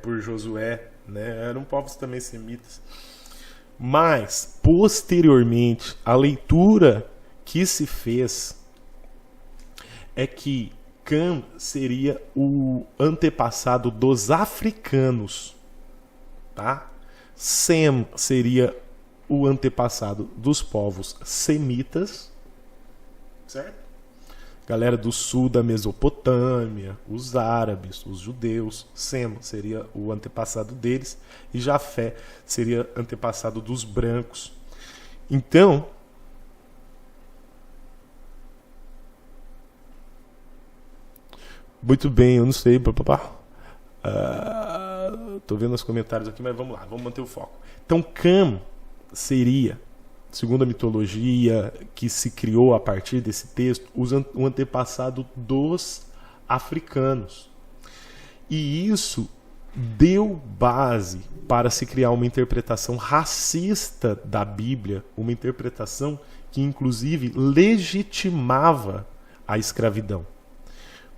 S1: por Josué, né? Eram povos também semitas. Mas, posteriormente, a leitura que se fez é que Cam seria o antepassado dos africanos, tá? Sem seria o antepassado dos povos semitas, certo? Galera do sul da Mesopotâmia, os árabes, os judeus. Sem seria o antepassado deles e Jafé seria antepassado dos brancos. Então, muito bem, eu não sei, tô vendo os comentários aqui, mas vamos lá, vamos manter o foco. Então, Cam seria, segundo a mitologia que se criou a partir desse texto, o antepassado dos africanos. E isso deu base para se criar uma interpretação racista da Bíblia, uma interpretação que inclusive legitimava a escravidão.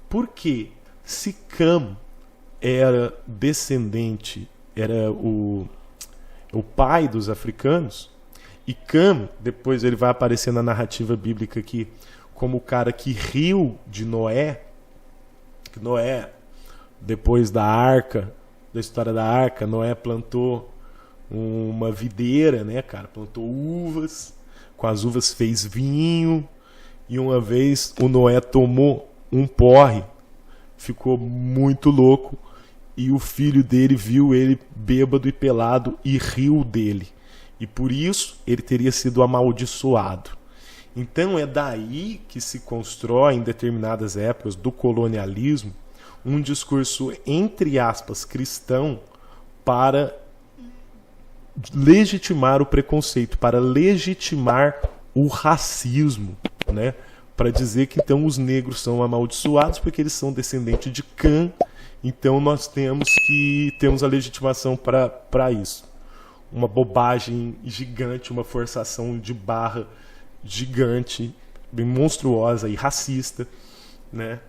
S1: Porque se Cam era descendente, era o pai dos africanos, e Cam, depois ele vai aparecer na narrativa bíblica aqui como o cara que riu de Noé, que Noé, depois da arca, da história da arca, Noé plantou uma videira, né, cara? Plantou uvas, com as uvas fez vinho, e uma vez o Noé tomou um porre, ficou muito louco, e o filho dele viu ele bêbado e pelado e riu dele. E por isso ele teria sido amaldiçoado. Então é daí que se constrói, em determinadas épocas do colonialismo, um discurso, entre aspas, cristão para legitimar o preconceito, para legitimar o racismo, né? Para dizer que então os negros são amaldiçoados porque eles são descendentes de Cã, então nós temos a legitimação para isso. Uma bobagem gigante, uma forçação de barra gigante, bem monstruosa e racista, né?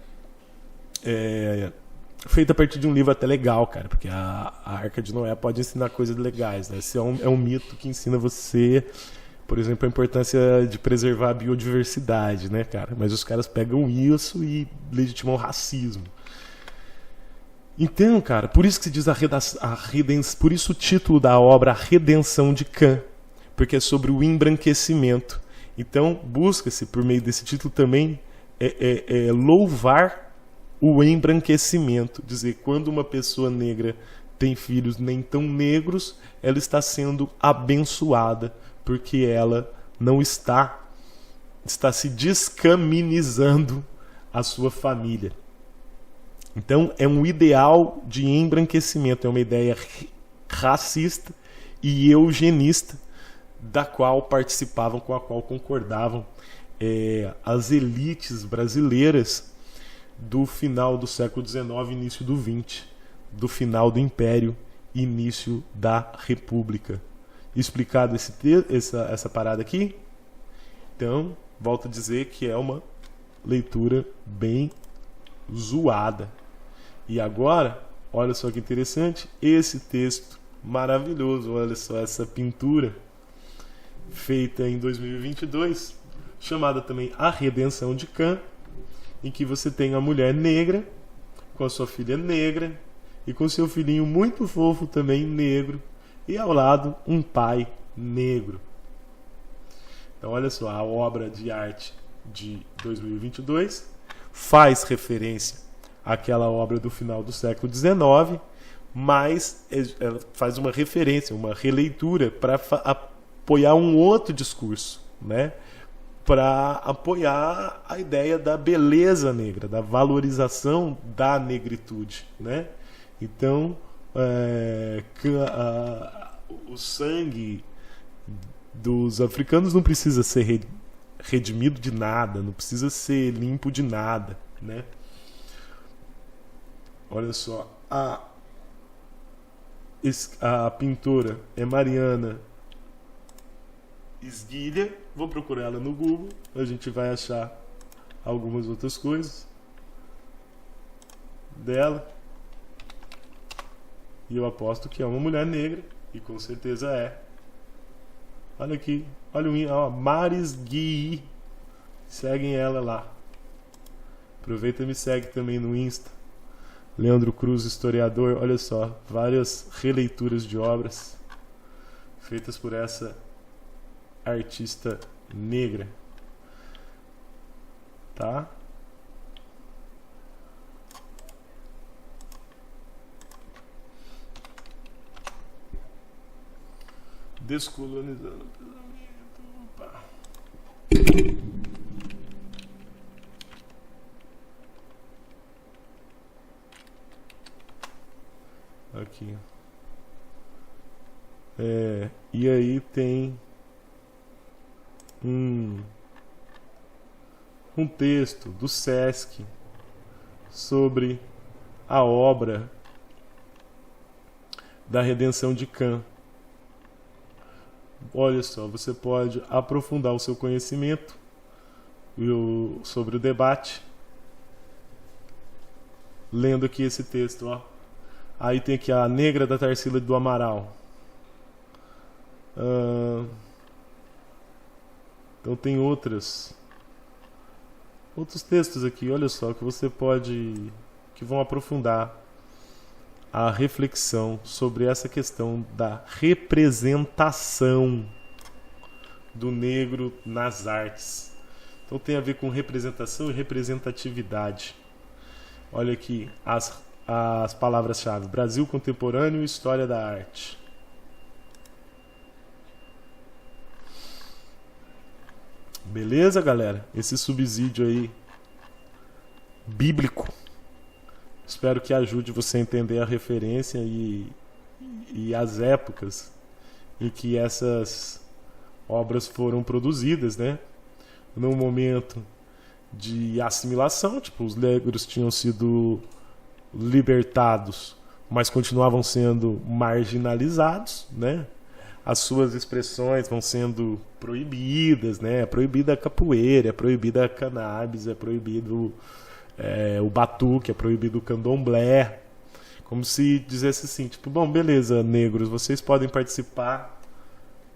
S1: Feita a partir de um livro até legal, cara, porque a Arca de Noé pode ensinar coisas legais, né? Esse é um mito que ensina você, por exemplo, a importância de preservar a biodiversidade, né, cara? Mas os caras pegam isso e legitimam o racismo. Então, cara, por isso que se diz por isso o título da obra, A Redenção de Cã, porque é sobre o embranquecimento. Então, busca-se, por meio desse título também, louvar o embranquecimento. Dizer, quando uma pessoa negra tem filhos nem tão negros, ela está sendo abençoada, porque ela não está se descaminizando a sua família. Então, é um ideal de embranquecimento, é uma ideia racista e eugenista, da qual participavam, com a qual concordavam as elites brasileiras do final do século XIX, início do XX, do final do Império, início da República. Explicado essa parada aqui? Então, volto a dizer que é uma leitura bem zoada. E agora, olha só que interessante, esse texto maravilhoso, olha só essa pintura feita em 2022, chamada também A Redenção de Cã, em que você tem a mulher negra, com a sua filha negra, e com seu filhinho muito fofo também negro, e ao lado um pai negro. Então olha só, a obra de arte de 2022 faz referência àquela obra do final do século XIX, mas ela faz uma referência, uma releitura para apoiar um outro discurso, né? Para apoiar a ideia da beleza negra, da valorização da negritude, né? Então, o sangue dos africanos não precisa ser redimido de nada, não precisa ser limpo de nada, né? Olha só, a pintora é Mariana Esguilha. Vou procurar ela no Google, a gente vai achar algumas outras coisas dela. E eu aposto que é uma mulher negra, e com certeza é. Olha aqui, olha o Maris Gui. Seguem ela lá. Aproveita e me segue também no Insta. Leandro Cruz, historiador. Olha só, várias releituras de obras feitas por essa artista negra, tá? Descolonizando o pensamento. Opa. Aqui. E aí tem um texto do Sesc sobre a obra da Redenção de Cã. Olha só, você pode aprofundar o seu conhecimento sobre o debate lendo aqui esse texto, ó. Aí tem aqui a Negra da Tarsila do Amaral. Então tem outros textos aqui, olha só, que vão aprofundar a reflexão sobre essa questão da representação do negro nas artes. Então tem a ver com representação e representatividade. Olha aqui as palavras-chave: Brasil contemporâneo e história da arte. Beleza, galera? Esse subsídio aí bíblico, espero que ajude você a entender a referência e as épocas em que essas obras foram produzidas, né? Num momento de assimilação, tipo, os negros tinham sido libertados, mas continuavam sendo marginalizados, né? As suas expressões vão sendo proibidas, né? É proibida a capoeira, é proibida a cannabis, é proibido o batuque, é proibido o candomblé. Como se dissesse assim, tipo, bom, beleza, negros, vocês podem participar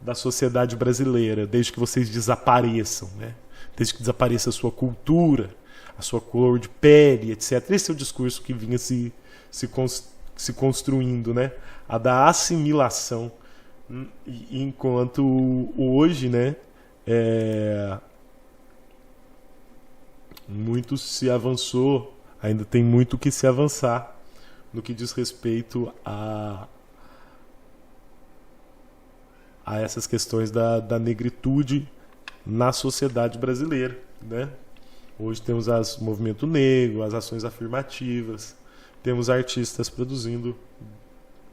S1: da sociedade brasileira, desde que vocês desapareçam, né? Desde que desapareça a sua cultura, a sua cor de pele, etc. Esse é o discurso que vinha se construindo, né? A da assimilação. Enquanto hoje, né, muito se avançou, ainda tem muito que se avançar no que diz respeito a essas questões da negritude na sociedade brasileira, né? Hoje temos o movimento negro, as ações afirmativas, temos artistas produzindo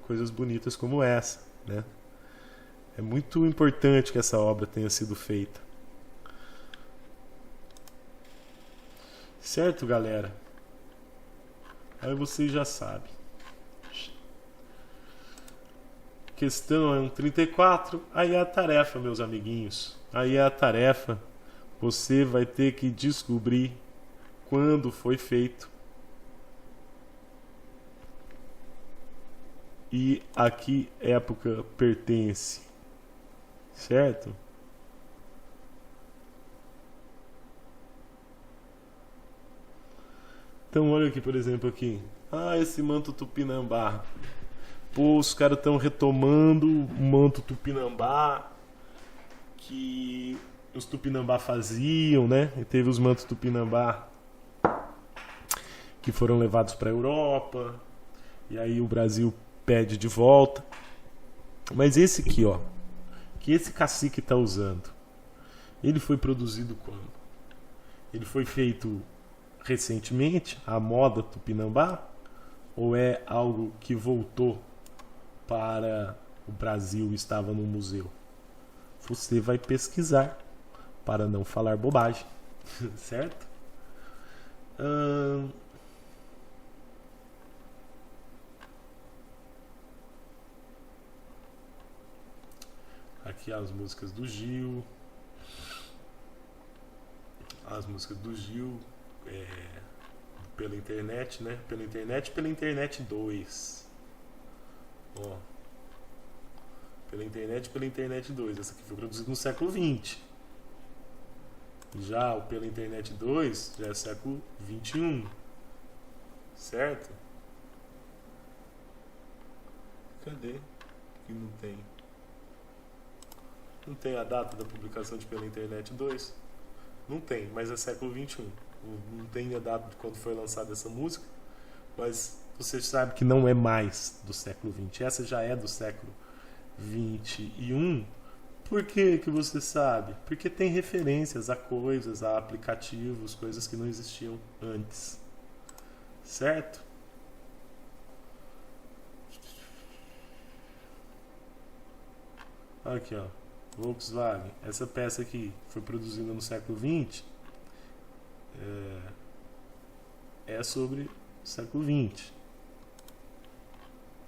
S1: coisas bonitas como essa, né? É muito importante que essa obra tenha sido feita. Certo, galera? Aí vocês já sabem. Questão 34. Aí é a tarefa, meus amiguinhos. Aí é a tarefa. Você vai ter que descobrir quando foi feito e a que época pertence. Certo? Então olha aqui, por exemplo, aqui. Esse manto tupinambá. Pô, os caras estão retomando o manto tupinambá que os tupinambá faziam, né? E teve os mantos tupinambá que foram levados para a Europa. E aí o Brasil pede de volta. Mas esse aqui, ó, que esse cacique está usando, ele foi produzido quando? Ele foi feito recentemente, a moda tupinambá? Ou é algo que voltou para o Brasil e estava no museu? Você vai pesquisar para não falar bobagem, certo? Aqui as músicas do Gil. As músicas do Gil pela internet, né? Pela internet 2. Ó. Pela internet 2. Essa aqui foi produzida no século 20. Já o pela internet 2 já é século 21. Certo? Cadê? Que não tem. Não tem a data da publicação de pela internet 2? Não tem, mas é século 21. Não tem a data de quando foi lançada essa música, mas você sabe que não é mais do século 20. Essa já é do século 21. Por que você sabe? Porque tem referências a coisas, a aplicativos, coisas que não existiam antes. Certo? Aqui, ó. Volkswagen. Essa peça aqui foi produzida no século 20. É sobre o século 20.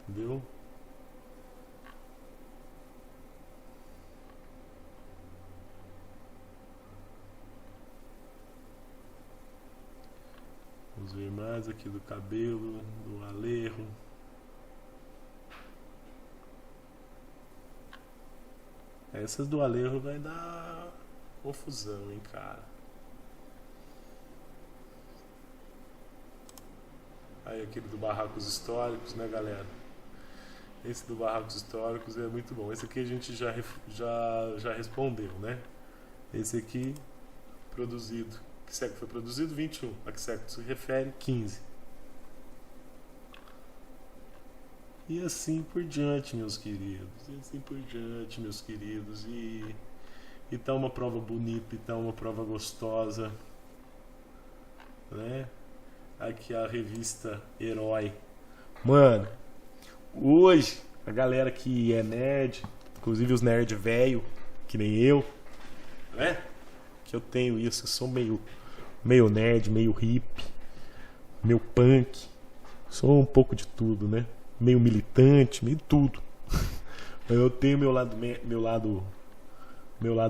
S1: Entendeu? Vamos ver mais aqui do cabelo, do Alejo. Essas do Alejo vai dar confusão, hein, cara. Aí aquele do Barracos Históricos, né, galera? Esse do Barracos Históricos é muito bom. Esse aqui a gente já respondeu, né? Esse aqui, produzido. Que século foi produzido? 21. A que século se refere? 15. E assim por diante, meus queridos. E assim por diante, meus queridos. E tá uma prova bonita, e tá uma prova gostosa, né? Aqui a revista Herói. Mano, hoje a galera que é nerd, inclusive os nerd velho, que nem eu, né? Que eu tenho isso, eu sou meio nerd, meio hippie, meio punk, sou um pouco de tudo, né? Meio militante, meio tudo. Eu tenho meu lado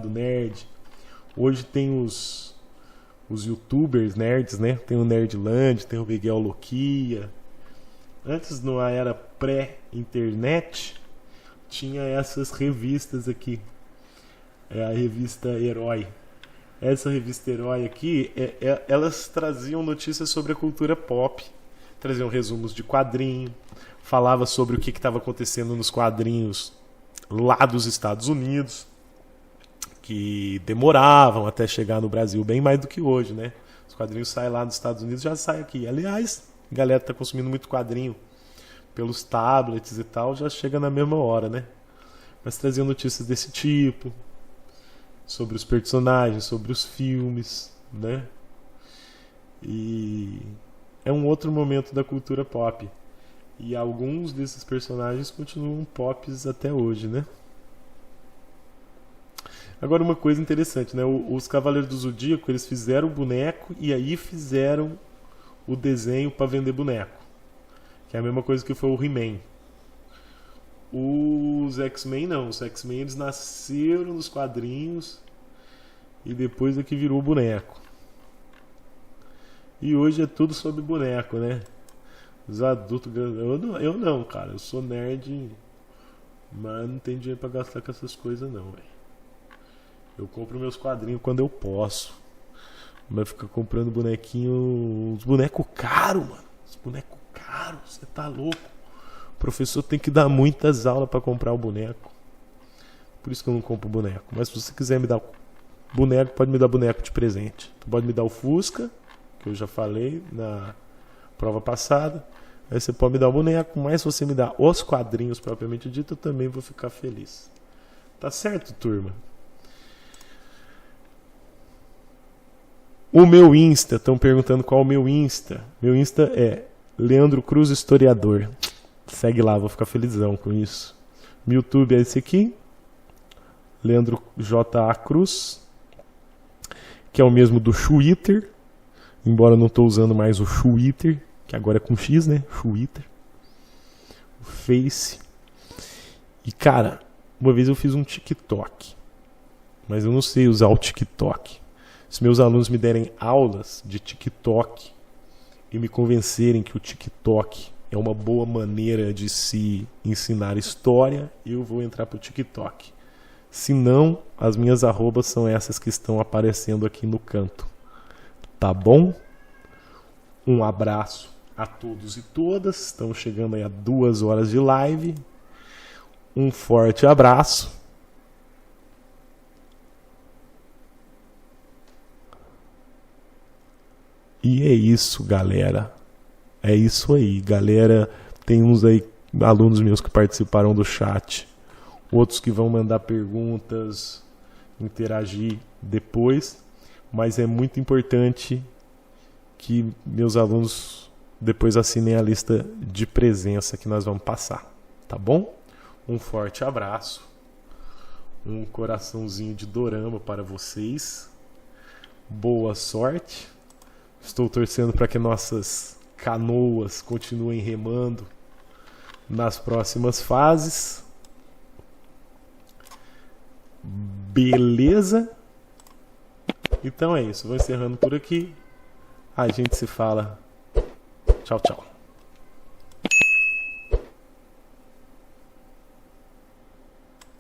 S1: nerd. Hoje tem os youtubers nerds, né? Tem o Nerdland, tem o Miguel Loquia. Antes, na era pré-internet, tinha essas revistas aqui. É a revista Herói. Essa revista Herói aqui, elas traziam notícias sobre a cultura pop. Traziam resumos de quadrinho. Falava sobre o que estava acontecendo nos quadrinhos lá dos Estados Unidos. Que demoravam até chegar no Brasil, bem mais do que hoje, né? Os quadrinhos saem lá dos Estados Unidos, já saem aqui. Aliás, a galera tá consumindo muito quadrinho pelos tablets e tal, já chega na mesma hora, né? Mas traziam notícias desse tipo, sobre os personagens, sobre os filmes, né? E é um outro momento da cultura pop. E alguns desses personagens continuam pops até hoje, né? Agora, uma coisa interessante, né? Os Cavaleiros do Zodíaco, eles fizeram o boneco e aí fizeram o desenho para vender boneco. Que é a mesma coisa que foi o He-Man. Os X-Men não. Os X-Men, eles nasceram nos quadrinhos e depois é que virou o boneco. E hoje é tudo sobre boneco, né? Os adultos... Eu não, cara. Eu sou nerd, mas não tenho dinheiro pra gastar com essas coisas não, velho. Eu compro meus quadrinhos quando eu posso. Mas fica comprando bonequinho... Uns bonecos caros, mano. Os bonecos caros. Você tá louco. O professor tem que dar muitas aulas pra comprar o boneco. Por isso que eu não compro boneco. Mas se você quiser me dar boneco, pode me dar boneco de presente. Tu pode me dar o Fusca, que eu já falei na prova passada. Aí você pode me dar o boneco. Mas se você me dar os quadrinhos propriamente dito, eu também vou ficar feliz. Tá certo, turma? O meu Insta, estão perguntando qual é o meu Insta. Meu Insta é Leandro Cruz Historiador. Segue lá, vou ficar felizão com isso. Meu YouTube é esse aqui, Leandro J.A. Cruz, que é o mesmo do Twitter, embora eu não estou usando mais o Twitter, que agora é com X, né? Twitter. O Face. E cara, uma vez eu fiz um TikTok, mas eu não sei usar o TikTok. Se meus alunos me derem aulas de TikTok e me convencerem que o TikTok é uma boa maneira de se ensinar história, eu vou entrar para o TikTok. Se não, as minhas arrobas são essas que estão aparecendo aqui no canto. Tá bom? Um abraço a todos e todas. Estamos chegando aí a 2 horas de live. Um forte abraço. E é isso, galera. É isso aí, galera. Tem uns aí, alunos meus que participaram do chat. Outros que vão mandar perguntas, interagir depois. Mas é muito importante que meus alunos depois assinem a lista de presença que nós vamos passar. Tá bom? Um forte abraço. Um coraçãozinho de dorama para vocês. Boa sorte. Estou torcendo para que nossas canoas continuem remando nas próximas fases. Beleza? Então é isso. Vou encerrando por aqui. A gente se fala. Tchau, tchau.